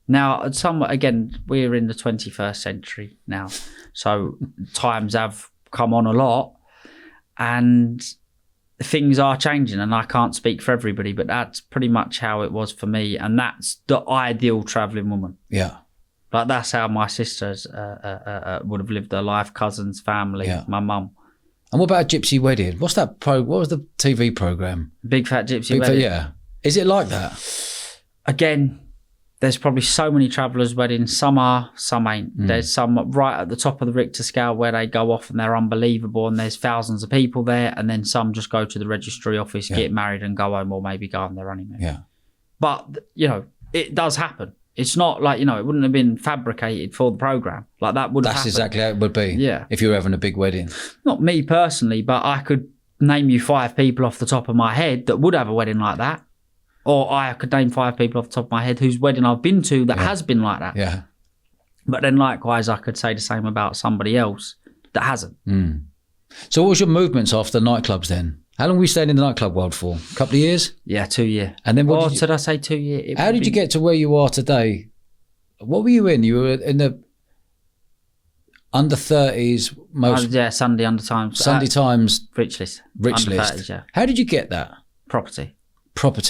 Now, again, we're in the 21st century now, so times have come on a lot, and things are changing, and I can't speak for everybody, but that's pretty much how it was for me, and that's the ideal travelling woman. Yeah. Like, that's how my sisters would have lived their life, cousins, family, my mum. And what about a Gypsy Wedding? What was the TV programme? Big Fat Gypsy Wedding. Yeah. Is it like that? Again, there's probably so many travellers' weddings. Some are, some ain't. There's some right at the top of the Richter scale where they go off and they're unbelievable and there's thousands of people there, and then some just go to the registry office, get married and go home, or maybe go on their honeymoon. Yeah. But, you know, it does happen. It's not like, you know, it wouldn't have been fabricated for the programme. Like, that would have happened. That's exactly how it would be. Yeah. If you were having a big wedding. Not me personally, but I could name you 5 people off the top of my head that would have a wedding like that. Or I could name 5 people off the top of my head whose wedding I've been to that has been like that. Yeah. But then likewise, I could say the same about somebody else that hasn't. So what was your movements after nightclubs then? How long were you staying in the nightclub world for? A couple of years? Yeah, 2 years. And then what did I say 2 years? How did you get to where you are today? What were you in? You were in the under 30s most. Sunday under times. Sunday Times. Rich list. Rich under list. 30s, yeah. How did you get that? Property.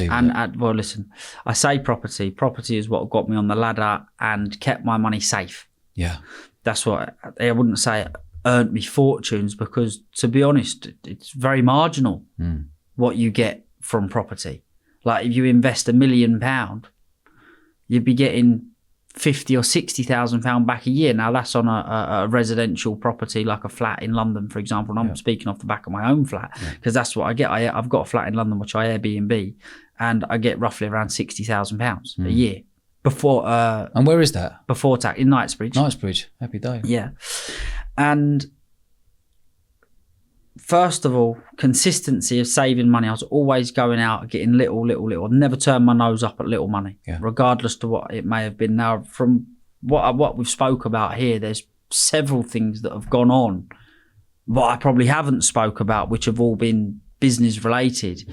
And well, listen, I say property. Property is what got me on the ladder and kept my money safe. Yeah. That's what I wouldn't say it earned me fortunes, because to be honest, it's very marginal what you get from property. Like if you invest £1 million, you'd be getting 50 or 60,000 pound back a year. Now that's on a residential property like a flat in London, for example. And I'm speaking off the back of my own flat, because that's what I get. I've got a flat in London which I Airbnb, and I get roughly around £60,000 a year before. And where is that? Before tax, in Knightsbridge. Knightsbridge, happy day. Yeah, and first of all, consistency of saving money. I was always going out, getting little. I never turned my nose up at little money, regardless to what it may have been. Now, from what we've spoke about here, there's several things that have gone on, but I probably haven't spoke about, which have all been business related,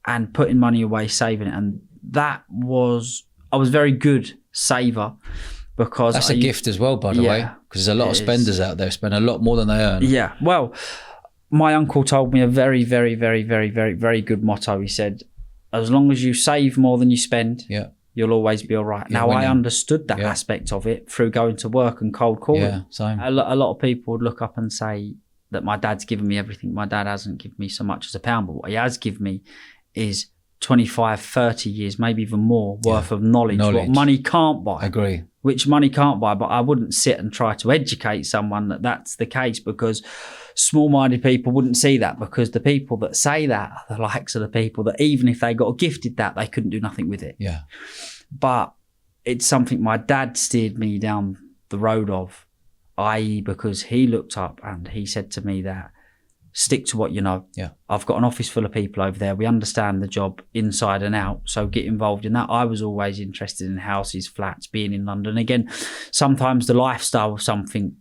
and putting money away, saving it. And I was very good saver, because that's a gift as well, by the way, because there's a lot of spenders out there spend a lot more than they earn. Yeah, well, my uncle told me a very, very, very, very, very, very good motto. He said, as long as you save more than you spend, you'll always be all right. Now, I understood that aspect of it through going to work and cold calling. Yeah, same. A lot of people would look up and say that my dad's given me everything. My dad hasn't given me so much as a pound, but what he has given me is 25, 30 years, maybe even more worth of knowledge. What money can't buy. I agree. Which money can't buy, but I wouldn't sit and try to educate someone that that's the case, because small-minded people wouldn't see that, because the people that say that are the likes of the people that even if they got gifted that, they couldn't do nothing with it. Yeah. But it's something my dad steered me down the road of, i.e. because he looked up and he said to me that stick to what you know. Yeah. I've got an office full of people over there. We understand the job inside and out. So get involved in that. I was always interested in houses, flats, being in London. Again, sometimes the lifestyle of something,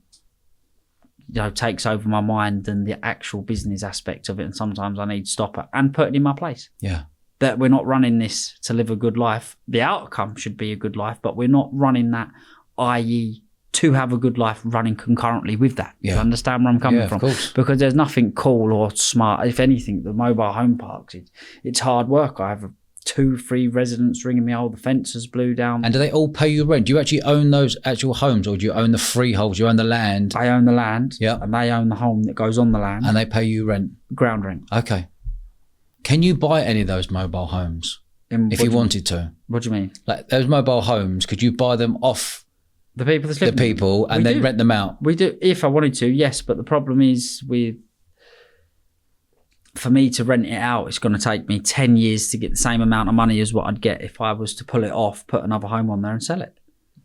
takes over my mind than the actual business aspect of it. And sometimes I need to stop it and put it in my place. Yeah. That we're not running this to live a good life. The outcome should be a good life, but we're not running that, i.e. to have a good life running concurrently with that. You understand where I'm coming from? Of course. Because there's nothing cool or smart. If anything, the mobile home parks, it's hard work. I have 2-3 residents ringing me, the fences blew down. And do they all pay you rent? Do you actually own those actual homes, or do you own the freeholds? You own the land? I own the land. Yeah. And they own the home that goes on the land. And they pay you rent? Ground rent. Okay. Can you buy any of those mobile homes if you wanted to? What do you mean? Like those mobile homes, could you buy them off the people that's living the people and then rent them out? We do, if I wanted to, yes. But the problem is for me to rent it out, it's going to take me 10 years to get the same amount of money as what I'd get if I was to pull it off, put another home on there and sell it.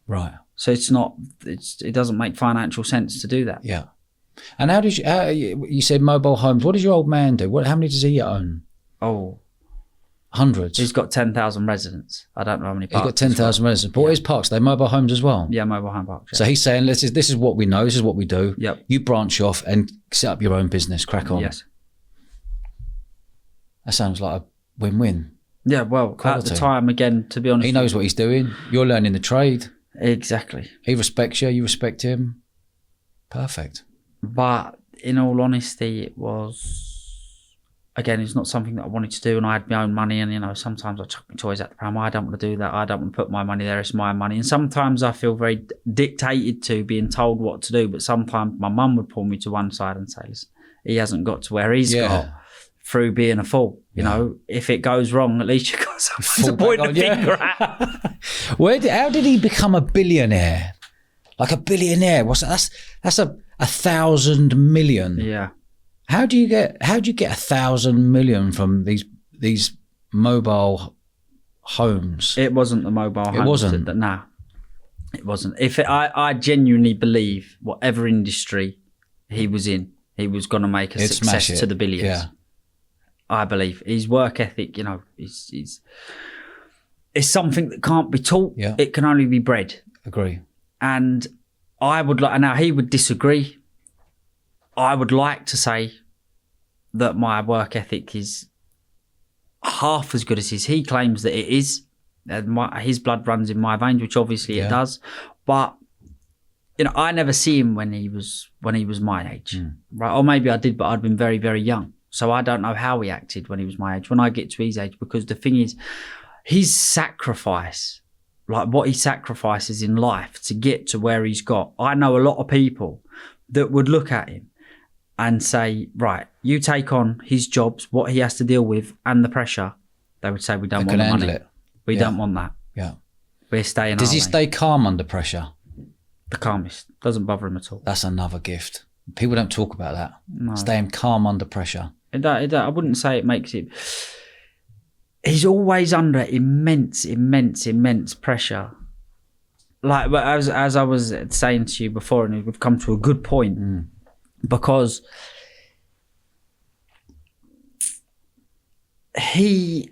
Right. So it doesn't make financial sense to do that. Yeah. And how you said mobile homes, what does your old man do? How many does he own? Oh, hundreds. He's got 10,000 residents. I don't know how many parks. He's got 10,000 residents. But what is parks? They're mobile homes as well? Yeah, mobile home parks. Yeah. So he's saying, this is what we know, this is what we do. Yep. You branch off and set up your own business, crack on. Yes. That sounds like a win-win. Yeah, well, quality. At the time, again, to be honest. He knows what he's doing. You're learning the trade. Exactly. He respects you, you respect him. Perfect. But in all honesty, it was... Again, it's not something that I wanted to do, and I had my own money, and sometimes I chuck my toys at the pram. I don't want to do that. I don't want to put my money there. It's my money. And sometimes I feel very dictated to, being told what to do. But sometimes my mum would pull me to one side and say, listen, he hasn't got to where he's got through being a fool. You know, if it goes wrong, at least you've got something to point the finger at. How did he become a billionaire? Like a billionaire? What's that? That's 1,000 million. Yeah. How do you get 1,000 million from these mobile homes? It wasn't the mobile homes. It wasn't? No, it wasn't. I genuinely believe whatever industry he was in, he was going to make a success to the billions. Yeah. I believe his work ethic, is something that can't be taught. Yeah. It can only be bred. Agree. And I would like, now he would disagree. I would like to say that my work ethic is half as good as his. He claims that it is. His blood runs in my veins, which obviously it does. But I never see him when he was my age, right? Or maybe I did, but I'd been very, very young, so I don't know how he acted when he was my age. When I get to his age, because the thing is, his sacrifice, like what he sacrifices in life to get to where he's got. I know a lot of people that would look at him and say, right, you take on his jobs, what he has to deal with, and the pressure. They would say, we don't want the money. It. We don't want that. Yeah. We're staying. Does he stay calm under pressure? The calmest. Doesn't bother him at all. That's another gift. People don't talk about that. No. Staying calm under pressure. I wouldn't say it makes it. He's always under immense pressure. Like as I was saying to you before, and we've come to a good point, because he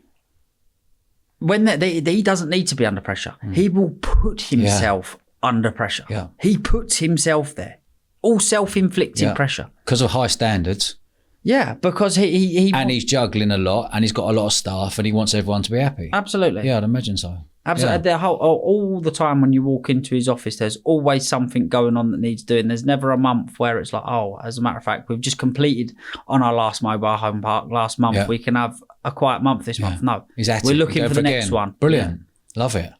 doesn't need to be under pressure. He will put himself under pressure. Yeah. He puts himself there. All self-inflicted pressure. Because of high standards. Yeah, because he and he's juggling a lot, and he's got a lot of staff, and he wants everyone to be happy. Absolutely. Yeah, I'd imagine so. Absolutely. Yeah. All the time when you walk into his office, there's always something going on that needs doing. There's never a month where it's like, oh, as a matter of fact, we've just completed on our last mobile home park last month. Yeah. We can have a quiet month this month. No, we're looking for the next one. Brilliant. Yeah. Love it.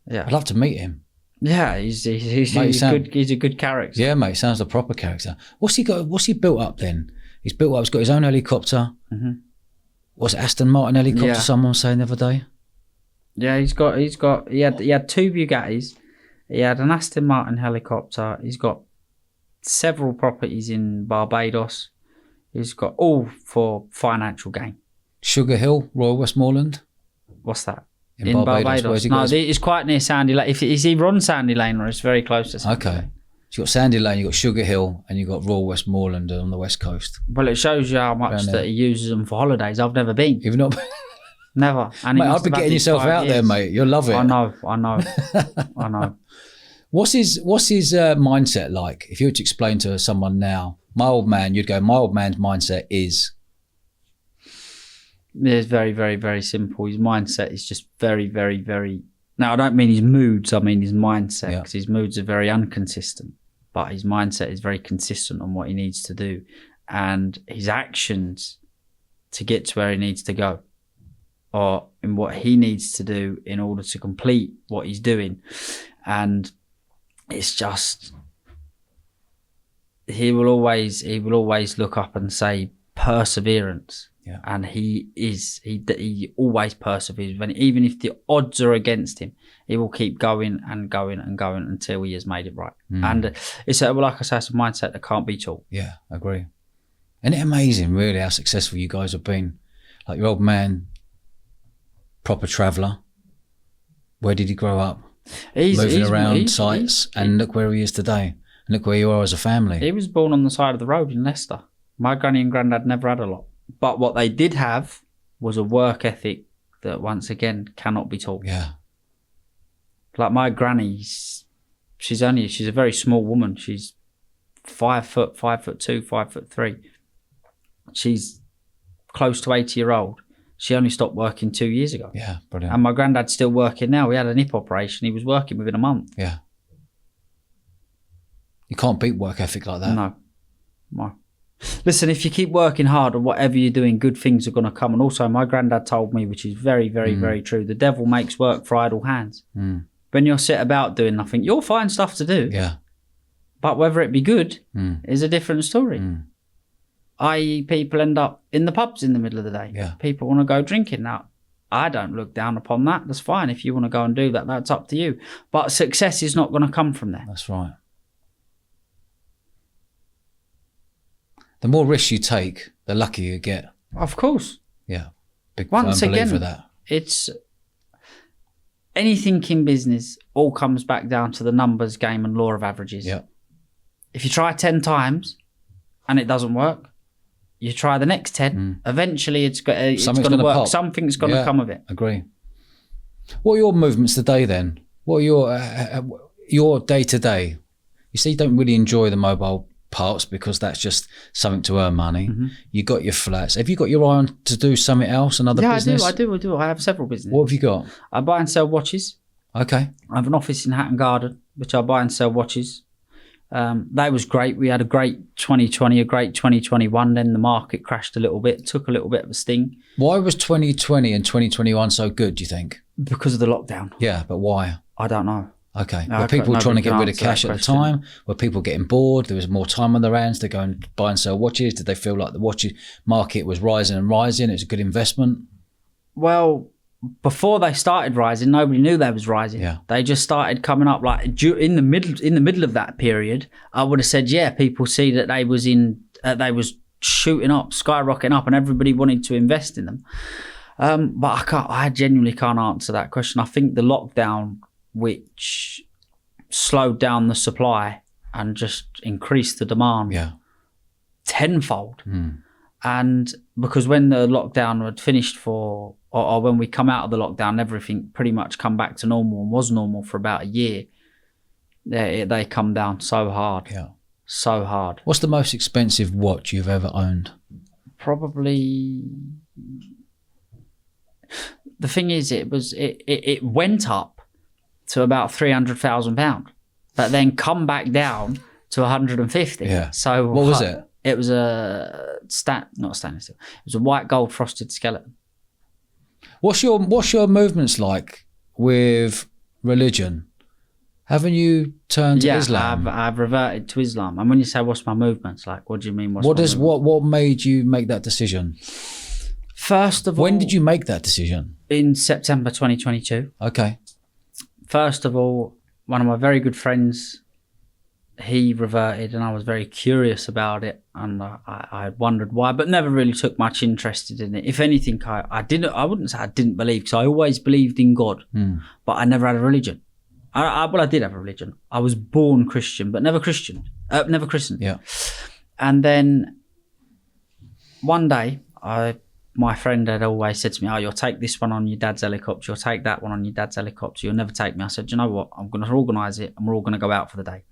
Yeah, I'd love to meet him. Yeah, he's good. He's a good character. Yeah, mate, sounds a proper character. What's he got? What's he built up then? He's built up. He's got his own helicopter. Mm-hmm. What's it, Aston Martin helicopter? Yeah. Someone was saying the other day. Yeah, he had two Bugattis. He had an Aston Martin helicopter. He's got several properties in Barbados. He's got all for financial gain. Sugar Hill, Royal Westmoreland. What's that? In Barbados. No, it's quite near Sandy Lane. It's either on Sandy Lane or it's very close to Sandy Lane. So you've got Sandy Lane, you've got Sugar Hill, and you've got Royal Westmoreland on the west coast. Well, it shows you how much that he uses them for holidays. I've never been. You've not been? Never. And mate, I'd be getting yourself out there, mate. You'll love it. I know. I know. What's his mindset like? If you were to explain to someone now, my old man, you'd go, my old man's mindset is... It's very, very, very simple. His mindset is just very, very, very... Now, I don't mean his moods. I mean his mindset, because his moods are very inconsistent. But his mindset is very consistent on what he needs to do. And his actions to get to where he needs to go, or in what he needs to do in order to complete what he's doing. And it's just... He will always look up and say perseverance. Yeah. And he always perseveres. Even if the odds are against him, he will keep going and going and going until he has made it right. And it's like I say, it's a mindset that can't be taught. Yeah, I agree. Isn't it amazing, really, how successful you guys have been? Like your old man, proper traveller. Where did he grow up? Moving around sites, and look where he is today. And look where you are as a family. He was born on the side of the road in Leicester. My granny and granddad never had a lot. But what they did have was a work ethic that, once again, cannot be taught. Yeah. Like my granny, she's a very small woman. She's 5 foot, 5'2", 5'3". She's close to 80-year-old. She only stopped working 2 years ago. Yeah, brilliant. And my granddad's still working now. He had a hip operation. He was working within a month. Yeah. You can't beat work ethic like that. No. Listen, if you keep working hard on whatever you're doing, good things are going to come. And also, my granddad told me, which is very, very, very true, the devil makes work for idle hands. When you're set about doing nothing, you'll find stuff to do. Yeah. But whether it be good is a different story. I.e., people end up in the pubs in the middle of the day. Yeah. People want to go drinking. Now, I don't look down upon that. That's fine. If you want to go and do that, that's up to you. But success is not going to come from there. That's right. The more risks you take, the luckier you get. Of course. Yeah. Big Once firm believer again, that. It's anything in business all comes back down to the numbers game and law of averages. Yeah. If you try 10 times and it doesn't work, you try the next 10. Eventually, it's going to work. Pop. Something's going to come of it. Agree. What are your movements today then? What are your day to day? You say you don't really enjoy the mobile parts because that's just something to earn money. You got your flats. Have you got your eye on to do something else, another business? I do. I have several businesses. What have you got? I buy and sell watches. Okay. I have an office in Hatton Garden, which I buy and sell watches. That was great. We had a great 2020, a great 2021. Then the market crashed a little bit, took a little bit of a sting. Why was 2020 and 2021 so good, do you think? Because of the lockdown. Yeah, but why? I don't know. Okay. Were people trying to get rid of cash at the time? Were people getting bored? There was more time on their hands to go and buy and sell watches? Did they feel like the watch market was rising and rising? It was a good investment? Well, before they started rising, nobody knew they was rising. Yeah. They just started coming up like in the middle of that period. I would have said, yeah, people see that they was shooting up, skyrocketing up, and everybody wanted to invest in them. But I genuinely can't answer that question. I think the lockdown, which slowed down the supply and just increased the demand tenfold. And because when the lockdown had finished or when we come out of the lockdown, everything pretty much come back to normal and was normal for about a year, they come down so hard. Yeah. So hard. What's the most expensive watch you've ever owned? Probably... The thing is, it went up to about £300,000, but then come back down to 150. Yeah. So what was it? It was not a stainless steel. It was a white gold frosted skeleton. What's your movements like with religion? Haven't you turned to Islam? I've reverted to Islam. And when you say what's my movements like, what do you mean? What made you make that decision? First of all, when did you make that decision? In September 2022. Okay. First of all, one of my very good friends, he reverted, and I was very curious about it, and I wondered why, but never really took much interest in it. If anything, I wouldn't say I didn't believe, because I always believed in God, but I never had a religion. I did have a religion. I was born Christian, but never christened. Yeah. And then one day, my friend had always said to me, you'll take this one on your dad's helicopter, you'll take that one on your dad's helicopter, you'll never take me. I said, you know what, I'm going to organise it and we're all going to go out for the day.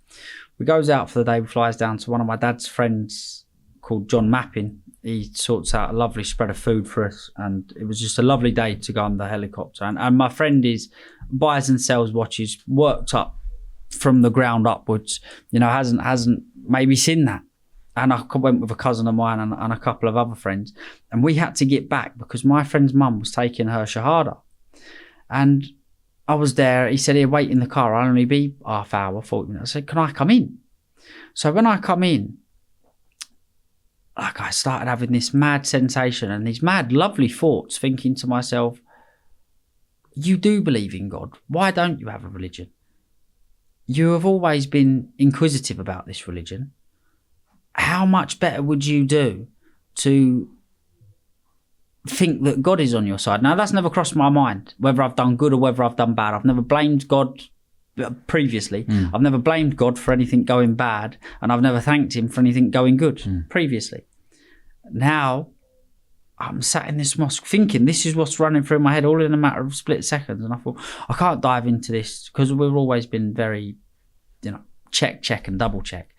We goes out for the day, we flies down to one of my dad's friends called John Mappin. He sorts out a lovely spread of food for us, and it was just a lovely day to go on the helicopter. And my friend buys and sells watches, worked up from the ground upwards, hasn't maybe seen that. And I went with a cousin of mine and a couple of other friends. And we had to get back because my friend's mum was taking her Shahada. And I was there. He said, here, wait in the car. I'll only be half hour, 40 minutes. I said, can I come in? So when I come in, I started having this mad sensation and these mad, lovely thoughts, thinking to myself, you do believe in God. Why don't you have a religion? You have always been inquisitive about this religion. How much better would you do to think that God is on your side? Now, that's never crossed my mind, whether I've done good or whether I've done bad. I've never blamed God previously. I've never blamed God for anything going bad, and I've never thanked him for anything going good previously. Now, I'm sat in this mosque thinking this is what's running through my head all in a matter of split seconds. And I thought, I can't dive into this because we've always been very, check and double check.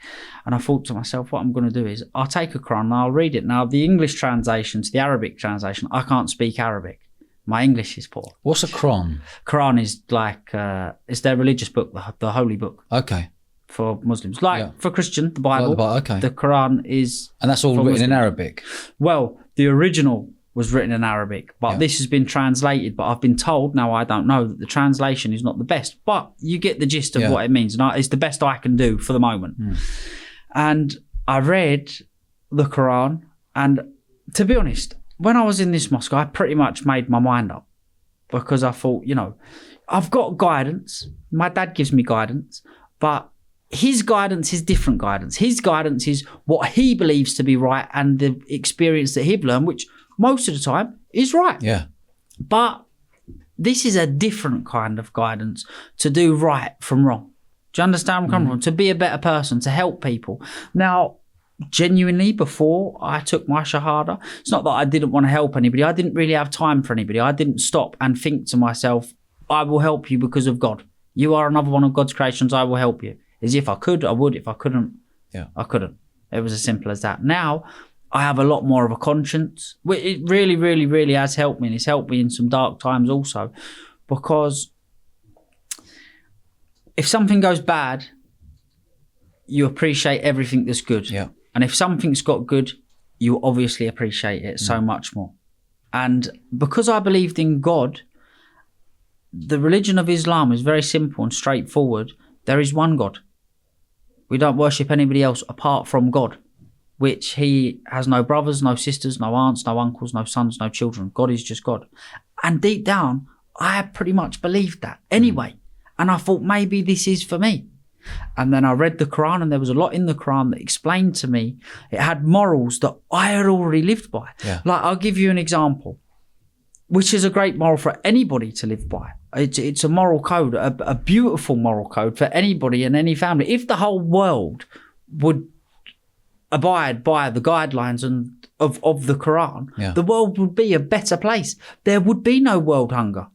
And I thought to myself, what I'm going to do is I'll take a Quran and I'll read it. Now, the English translation to the Arabic translation, I can't speak Arabic. My English is poor. What's a Quran? Quran is like, it's their religious book, the holy book. Okay. For Muslims. For Christian, the Bible. Okay. The Quran is... And that's all written in Arabic? Well, the original was written in Arabic, but this has been translated. But I've been told, now I don't know, that the translation is not the best, but you get the gist of what it means. And it's the best I can do for the moment. And I read the Quran, and to be honest, when I was in this mosque, I pretty much made my mind up because I thought, I've got guidance. My dad gives me guidance, but his guidance is different guidance. His guidance is what he believes to be right and the experience that he've learned, which most of the time is right. Yeah. But this is a different kind of guidance to do right from wrong. Do you understand where I'm coming from? To be a better person, to help people. Now, genuinely, before I took my Shahada, it's not that I didn't want to help anybody. I didn't really have time for anybody. I didn't stop and think to myself, I will help you because of God. You are another one of God's creations. I will help you. is if I could, I would. If I couldn't, I couldn't. It was as simple as that. Now, I have a lot more of a conscience. It really, really, really has helped me. And it's helped me in some dark times also. Because if something goes bad, you appreciate everything that's good. Yeah. And if something's got good, you obviously appreciate it so much more. And because I believed in God, the religion of Islam is very simple and straightforward. There is one God. We don't worship anybody else apart from God, which he has no brothers, no sisters, no aunts, no uncles, no sons, no children. God is just God. And deep down, I had pretty much believed that anyway. And I thought maybe this is for me. And then I read the Quran, and there was a lot in the Quran that explained to me, it had morals that I had already lived by. Yeah. Like, I'll give you an example, which is a great moral for anybody to live by. It's a moral code, a beautiful moral code for anybody and any family. If the whole world would abide by the guidelines of the Quran, the world would be a better place. There would be no world hunger.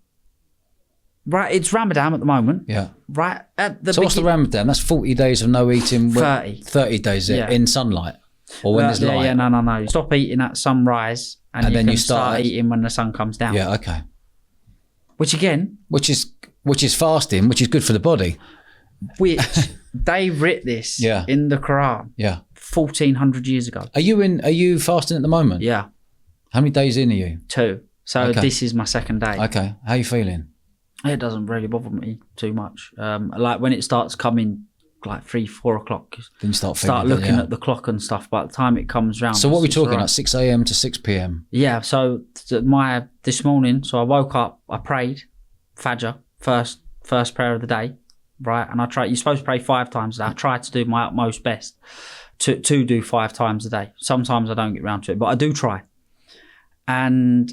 Right, it's Ramadan at the moment. Yeah. Right. So what's the Ramadan? That's 40 days of no eating. 30. 30 days in sunlight, or when there's light. Yeah, no. Stop eating at sunrise, and then you start eating when the sun comes down. Yeah. Okay. Which is fasting, which is good for the body. Which they writ this in the Quran. Yeah. 1400 years ago. Are you fasting at the moment? Yeah. How many days in are you? 2. So this is my second day. Okay. How are you feeling? It doesn't really bother me too much. Like when it starts coming like 3-4 o'clock, then you start looking at the clock and stuff. By the time it comes round, so what are we talking about? 6 a.m. to 6 p.m. Yeah. So this morning, so I woke up, I prayed Fajr, first prayer of the day, right? And you're supposed to pray 5 times a day. I try to do my utmost best to do 5 times a day. Sometimes I don't get round to it, but I do try. And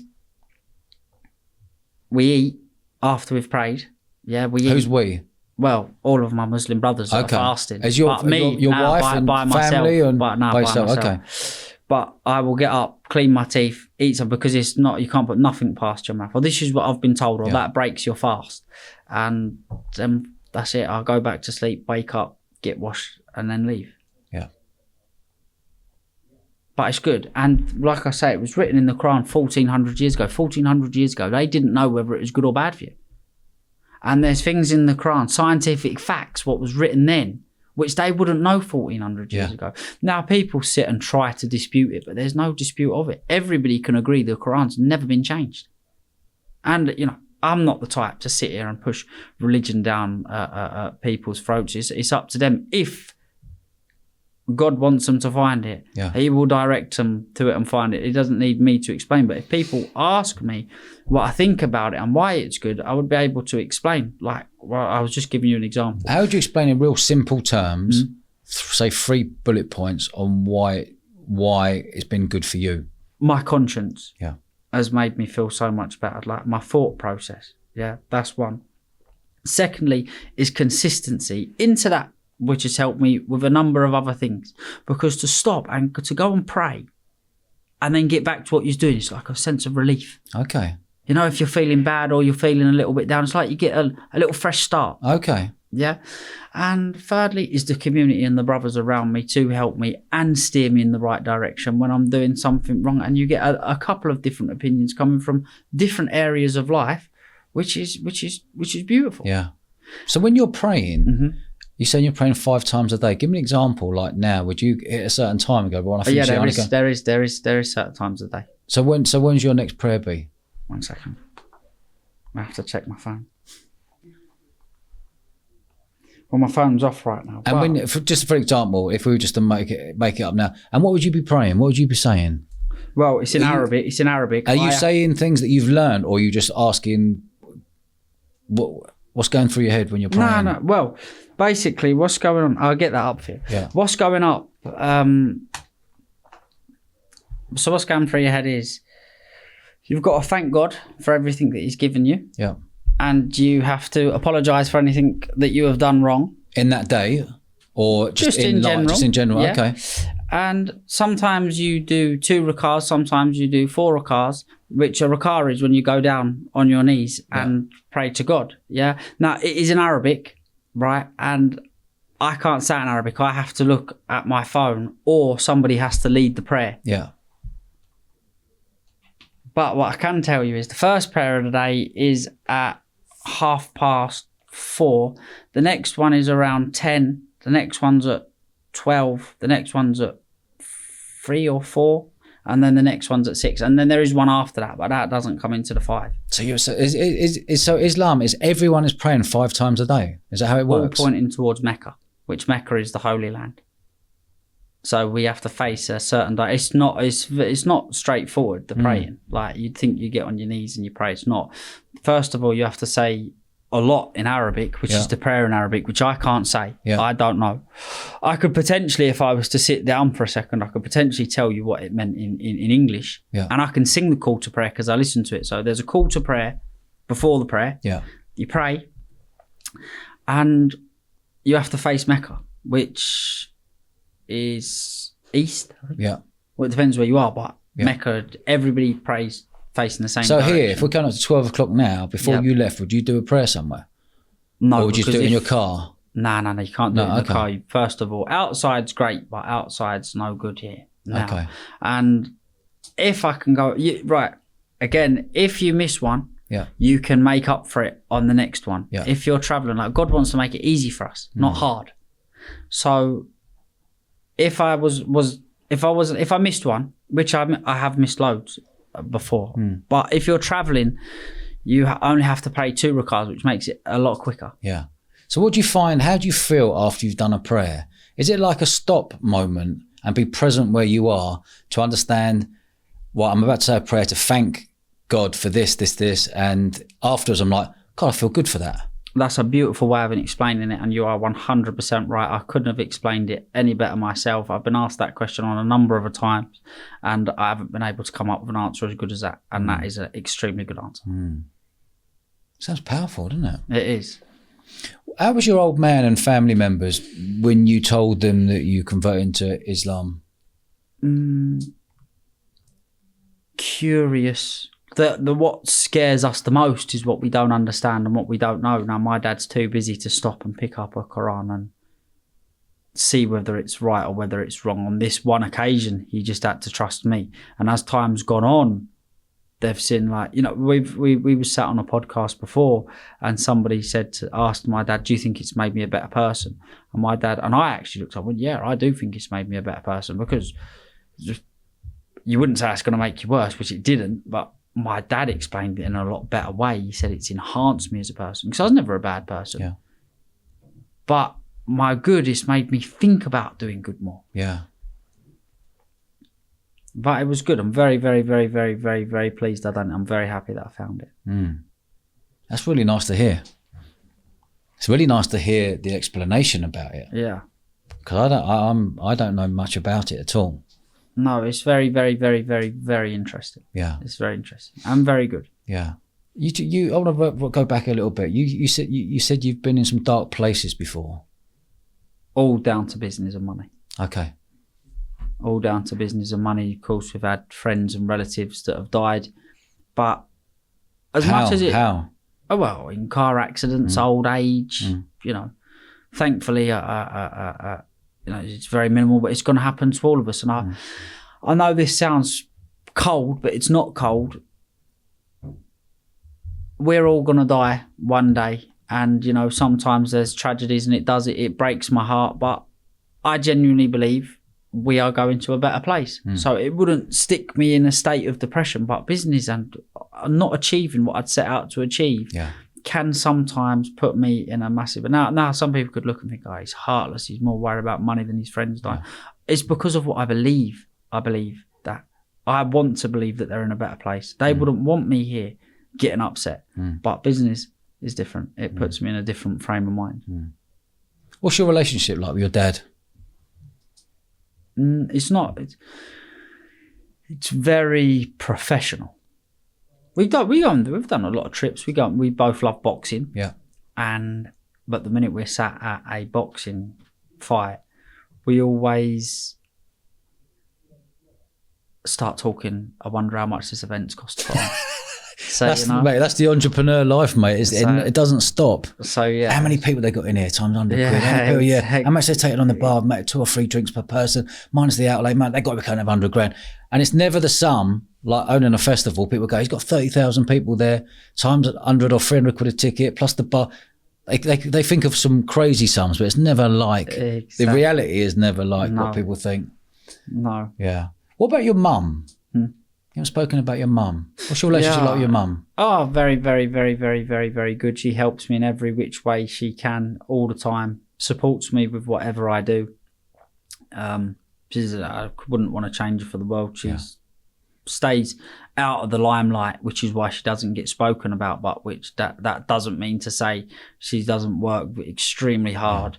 we eat after we've prayed. Yeah, we eat. Who's we? Well, all of my Muslim brothers are fasting. As your wife and by family myself, and by myself. myself. Okay. But I will get up, clean my teeth, eat some, because it's not, you can't put nothing past your mouth. Or this is what I've been told, or that breaks your fast. And then that's it. I'll go back to sleep, wake up, get washed, and then leave. Yeah. But it's good. And like I say, it was written in the Quran 1400 years ago. 1400 years ago, they didn't know whether it was good or bad for you. And there's things in the Quran, scientific facts, what was written then, which they wouldn't know 1400 years ago. Now people sit and try to dispute it, but there's no dispute of it. Everybody can agree the Quran's never been changed. And, I'm not the type to sit here and push religion down people's throats. It's up to them. If God wants them to find it, he will direct them to it and find it. He doesn't need me to explain. But if people ask me what I think about it and why it's good, I would be able to explain. Like, well, I was just giving you an example. How would you explain in real simple terms, say 3 bullet points on why it's been good for you? My conscience has made me feel so much better. Like my thought process. Yeah, that's one. Secondly is consistency into that, which has helped me with a number of other things. Because to stop and to go and pray and then get back to what you're doing, it's like a sense of relief. Okay. If you're feeling bad or you're feeling a little bit down, it's like you get a little fresh start. Okay. Yeah. And thirdly is the community and the brothers around me to help me and steer me in the right direction when I'm doing something wrong. And you get a couple of different opinions coming from different areas of life, which is beautiful. Yeah. So when you're praying, you're saying you're praying 5 times a day. Give me an example. Like now, would you at a certain time ago? When I finish there is certain times a day. So when's your next prayer be? 1 second. I have to check my phone. Well, my phone's off right now. And just for example, if we were just to make it up now, and what would you be praying? What would you be saying? Well, it's in Arabic. It's in Arabic. Are you saying things that you've learned, or are you just asking what's going through your head when you're praying? No. Well, basically, what's going on? I'll get that up for you. Yeah. What's going up? So what's going through your head is you've got to thank God for everything that He's given you. Yeah. And you have to apologise for anything that you have done wrong. In that day? Or just in general? Just in general, yeah. Okay. And sometimes you do 2 rakahs, sometimes you do 4 rakahs, which a rakah is when you go down on your knees and pray to God. Yeah. Now, it is in Arabic, right? And I can't say it in Arabic. I have to look at my phone, or somebody has to lead the prayer. Yeah. But what I can tell you is the first prayer of the day is at 4:30. The next one is around 10. The next one's at 12. The next one's at 3 or 4. And then the next one's at 6. And then there is one after that, but that doesn't come into the 5. So Islam is everyone is praying 5 times a day. Is that how it works? All pointing towards Mecca, which Mecca is the Holy Land. So we have to face a certain day. It's not straightforward, the praying. Like you'd think you get on your knees and you pray. It's not. First of all, you have to say a lot in Arabic, which is the prayer in Arabic, which I can't say. Yeah. I don't know. I could potentially, if I was to sit down for a second, I could potentially tell you what it meant in English. Yeah. And I can sing the call to prayer because I listen to it. So there's a call to prayer before the prayer. Yeah. You pray and you have to face Mecca, which is east. I think. Yeah. Well, it depends where you are, but Mecca, everybody prays facing the same direction. So here, if we're going up to 12 o'clock now, before you left, would you do a prayer somewhere? No. Or would you do it in your car? No, you can't do it in the car. First of all, outside's great, but outside's no good here now. Okay. And if I can go, again, if you miss one, you can make up for it on the next one. Yeah. If you're traveling, like God wants to make it easy for us, not hard. So if I missed one, which I have missed loads before, but if you're traveling, you only have to pray 2 rakahs, which makes it a lot quicker. Yeah. So what do you find? How do you feel after you've done a prayer? Is it like a stop moment and be present where you are to understand what I'm about to say a prayer to thank God for this, and afterwards I'm like, God, I feel good for that. That's a beautiful way of explaining it, and you are 100% right. I couldn't have explained it any better myself. I've been asked that question on a number of times, and I haven't been able to come up with an answer as good as that, and that is an extremely good answer. Sounds powerful, doesn't it? It is. How was your old man and family members when you told them that you converted into Islam? Curious. The what scares us the most is what we don't understand and what we don't know. Now, my dad's too busy to stop and pick up a Quran and see whether it's right or whether it's wrong. On this one occasion, he just had to trust me. And as time's gone on, they've seen, like, you know, we were sat on a podcast before, and somebody asked my dad, "Do you think it's made me a better person?" And my dad and I actually looked up and went, "Yeah, I do think it's made me a better person," because you wouldn't say it's going to make you worse, which it didn't, but my dad explained it in a lot better way. He said it's enhanced me as a person, because I was never a bad person. Yeah. But my good, it's made me think about doing good more. Yeah. But it was good. I'm very, very, very, very, very, very pleased I done it. I'm very happy that I found it. That's really nice to hear. It's really nice to hear the explanation about it. Yeah. Because I don't know much about it at all. No, it's very, very, very, very, very interesting. Yeah. It's very interesting and very good. Yeah. I want to go back a little bit. You said you've been in some dark places before. All down to business and money. Okay. All down to business and money. Of course, we've had friends and relatives that have died. But much as it... How? Oh, well, in car accidents, old age, you know. Thankfully, you know, it's very minimal, but it's going to happen to all of us. And I know this sounds cold, but it's not cold. We're all going to die one day. And, you know, sometimes there's tragedies and it breaks my heart. But I genuinely believe we are going to a better place. So it wouldn't stick me in a state of depression, but business and not achieving what I'd set out to achieve can sometimes put me in a massive... Now some people could look and think, oh, he's heartless. He's more worried about money than his friends dying. It's because of what I believe. I believe that. I want to believe that they're in a better place. They wouldn't want me here getting upset. But business is different. It puts me in a different frame of mind. What's your relationship like with your dad? It's not. It's very professional. We've done a lot of trips. We both love boxing. Yeah. But the minute we're sat at a boxing fight, we always start talking. I wonder how much this event's cost to put on. So, Mate, that's the entrepreneur life, mate. It doesn't stop. So, yeah. How many people they got in here? Times 100 quid. How many people, How much they taking on the bar, mate? 2 or 3 drinks per person. Minus the outlay, mate. They got to be kind of 100 grand. And it's never the sum, like owning a festival. People go, he's got 30,000 people there, times 100 or 300 quid a ticket, plus the bar. They think of some crazy sums, but it's never like, the reality is never like what people think. No. Yeah. What about your mum? You haven't spoken about your mum. What's your relationship like with your mum? Oh, very, very, very, very, very, very good. She helps me in every which way she can all the time. Supports me with whatever I do. I wouldn't want to change her for the world. She stays out of the limelight, which is why she doesn't get spoken about, but which that doesn't mean to say she doesn't work extremely hard.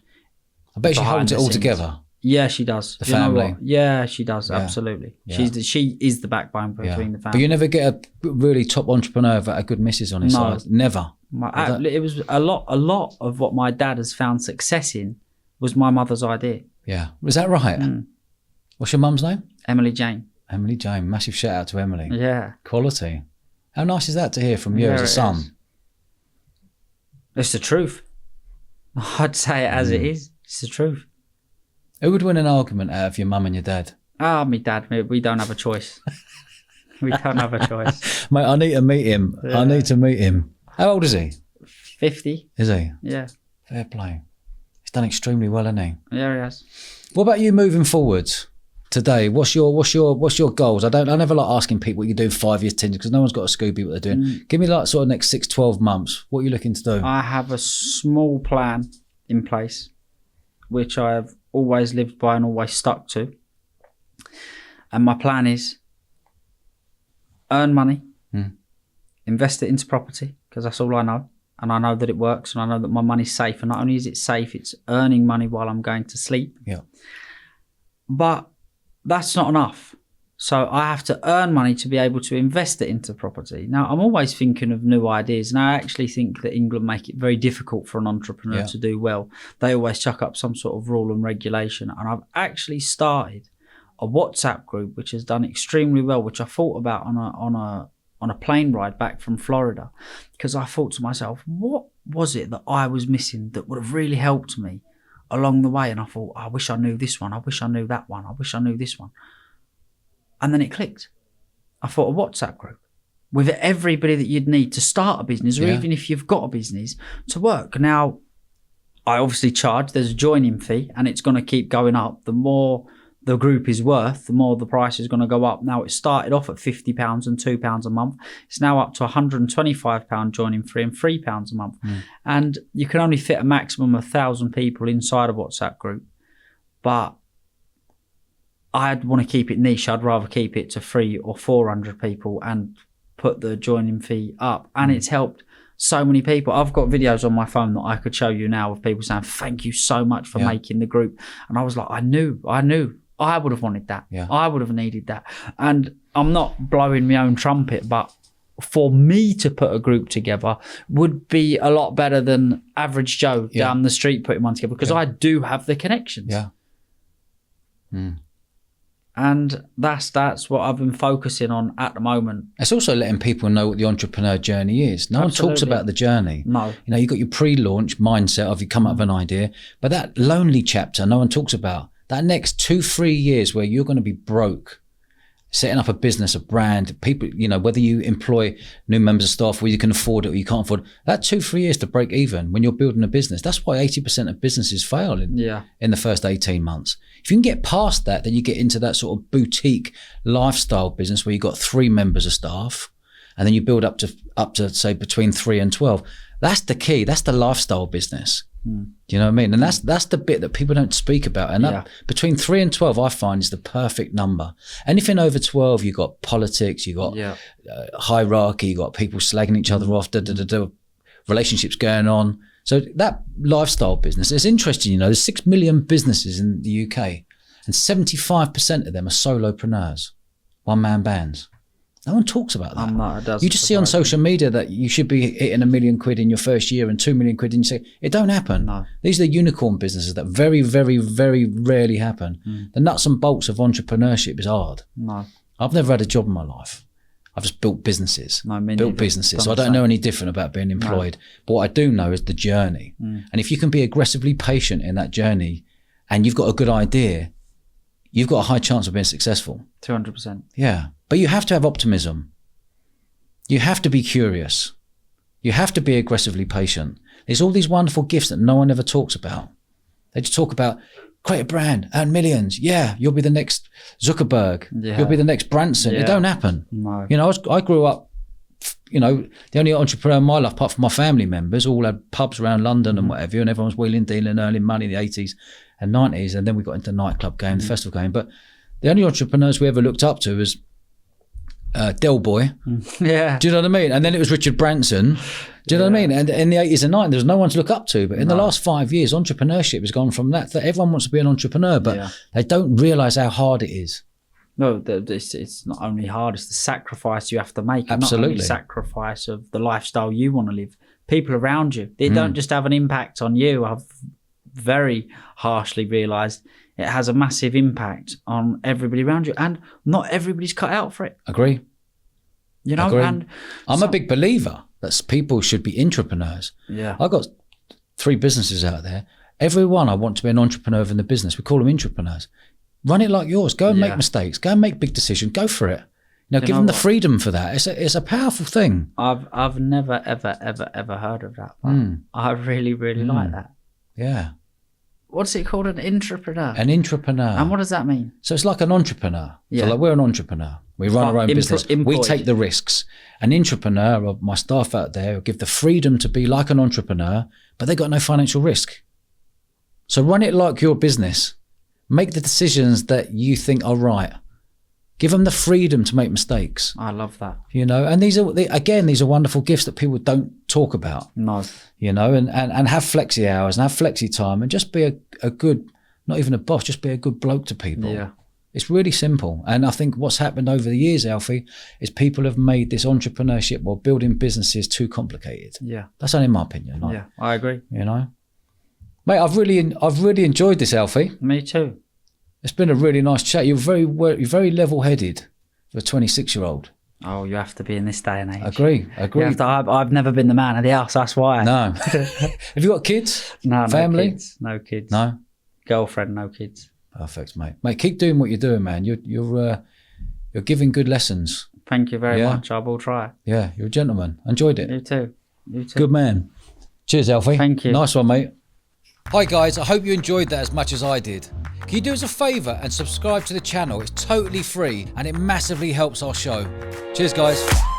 I bet she holds it all together. Yeah, she does. The family. Yeah, she does. Yeah. Absolutely. Yeah. She is the backbone between the family. But you never get a really top entrepreneur without a good missus on his side. Never. It was a lot of what my dad has found success in was my mother's idea. Yeah. Was that right? What's your mum's name? Emily Jane. Emily Jane. Massive shout out to Emily. Yeah. Quality. How nice is that to hear from you as a son? It's the truth. I'd say it as it is. It's the truth. Who would win an argument out of your mum and your dad? My dad. We don't have a choice. We don't have a choice. Mate, I need to meet him. Yeah. I need to meet him. How old is he? 50. Is he? Yeah. Fair play. He's done extremely well, hasn't he? Yeah, he has. What about you moving forwards today? What's your goals? I never like asking people what you do 5 years, 10 years, because no one's got a Scooby what they're doing. Give me like sort of next 6, 12 months. What are you looking to do? I have a small plan in place, which I have always lived by and always stuck to. And my plan is earn money, invest it into property, because that's all I know. And I know that it works, and I know that my money's safe. And not only is it safe, it's earning money while I'm going to sleep. Yeah. But that's not enough. So I have to earn money to be able to invest it into property. Now, I'm always thinking of new ideas, and I actually think that England make it very difficult for an entrepreneur to do well. They always chuck up some sort of rule and regulation. And I've actually started a WhatsApp group which has done extremely well, which I thought about on a plane ride back from Florida, because I thought to myself, what was it that I was missing that would have really helped me along the way? And I thought, I wish I knew this one. I wish I knew that one. I wish I knew this one. And then it clicked. I thought a WhatsApp group with everybody that you'd need to start a business, or even if you've got a business, to work. Now, I obviously charge. There's a joining fee, and it's going to keep going up. The more the group is worth, the more the price is going to go up. Now, it started off at £50 and £2 a month. It's now up to £125 joining fee and £3 a month. And you can only fit a maximum of 1,000 people inside a WhatsApp group. But I'd want to keep it niche. I'd rather keep it to 300 or 400 people and put the joining fee up. And it's helped so many people. I've got videos on my phone that I could show you now of people saying, thank you so much for making the group. And I was like, I knew. I would have wanted that. Yeah. I would have needed that. And I'm not blowing my own trumpet, but for me to put a group together would be a lot better than average Joe down the street putting one together, because I do have the connections. Yeah. And that's what I've been focusing on at the moment. It's also letting people know what the entrepreneur journey is. No one talks about the journey. No. You know, you've got your pre-launch mindset of you come up with an idea, but that lonely chapter no one talks about. That next 2-3 years where you're going to be broke, setting up a business, a brand, people, you know, whether you employ new members of staff, whether you can afford it or you can't afford it, that 2-3 years to break even when you're building a business. That's why 80% of businesses fail in the first 18 months. If you can get past that, then you get into that sort of boutique lifestyle business where you've got 3 members of staff, and then you build up to say between 3 and 12. That's the key. That's the lifestyle business. Do you know what I mean? And that's the bit that people don't speak about. And that, between 3 and 12, I find, is the perfect number. Anything over 12, you've got politics, you've got hierarchy, you've got people slagging each other off, relationships going on. So that lifestyle business, it's interesting, you know, there's 6 million businesses in the UK, and 75% of them are solopreneurs, one-man bands. No one talks about that. You just see on social media that you should be hitting £1 million in your first year and 2 million quid, and you say, it don't happen. No. These are the unicorn businesses that very, very, very rarely happen. The nuts and bolts of entrepreneurship is hard. No. I've never had a job in my life. I've just built businesses, built businesses. So I don't know any different about being employed. But what I do know is the journey. And if you can be aggressively patient in that journey and you've got a good idea, you've got a high chance of being successful. 200%. Yeah. But you have to have optimism. You have to be curious. You have to be aggressively patient. There's all these wonderful gifts that no one ever talks about. They just talk about create a brand, earn millions. Yeah, you'll be the next Zuckerberg. Yeah. You'll be the next Branson. Yeah. It don't happen. No. You know, I grew up, you know, the only entrepreneur in my life, apart from my family members, all had pubs around London and whatever, and everyone was wheeling, dealing, earning money in the 80s and 90s. And then we got into the nightclub game, the festival game. But the only entrepreneurs we ever looked up to was Del Boy. Yeah. Do you know what I mean? And then it was Richard Branson. Do you know what I mean? And in the 80s and 90s, there was no one to look up to. But in the last 5 years, entrepreneurship has gone from that everyone wants to be an entrepreneur, but they don't realise how hard it is. No, it's not only hard, it's the sacrifice you have to make. Absolutely. Not only sacrifice of the lifestyle you want to live. People around you, they don't just have an impact on you. I've very harshly realised it has a massive impact on everybody around you. And not everybody's cut out for it. Agree. You know, Agree. and I'm a big believer that people should be entrepreneurs. Yeah. I've got 3 businesses out there. Everyone I want to be an entrepreneur in the business. We call them entrepreneurs. Run it like yours. Go and make mistakes. Go and make big decisions. Go for it. You know, give them the freedom for that. It's a powerful thing. I've never ever heard of that. But I really like that. Yeah. What's it called? An entrepreneur. An entrepreneur. And what does that mean? So it's like an entrepreneur. Yeah. So like we're an entrepreneur. We run our own business. Employed. We take the risks. An entrepreneur, or my staff out there, will give the freedom to be like an entrepreneur, but they got no financial risk. So run it like your business. Make the decisions that you think are right. Give them the freedom to make mistakes. I love that. You know, and these are wonderful gifts that people don't talk about. No. You know, and have flexi hours and have flexi time and just be a good, not even a boss, just be a good bloke to people. Yeah. It's really simple. And I think what's happened over the years, Alfie, is people have made this entrepreneurship or building businesses too complicated. Yeah. That's only my opinion. Yeah, I agree. You know? Mate, I've really enjoyed this, Alfie. Me too. It's been a really nice chat. You're very level-headed for a 26-year-old. Oh, you have to be in this day and age. Agree. I've never been the man of the house, that's why. No. Have you got kids? No, family? No kids. No? Girlfriend, no kids. Perfect, mate. Mate, keep doing what you're doing, man. You're giving good lessons. Thank you very much. I will try. Yeah, you're a gentleman. Enjoyed it. You too. Good man. Cheers, Alfie. Thank you. Nice one, mate. Hi guys, I hope you enjoyed that as much as I did. Can you do us a favour and subscribe to the channel? It's totally free and it massively helps our show. Cheers guys.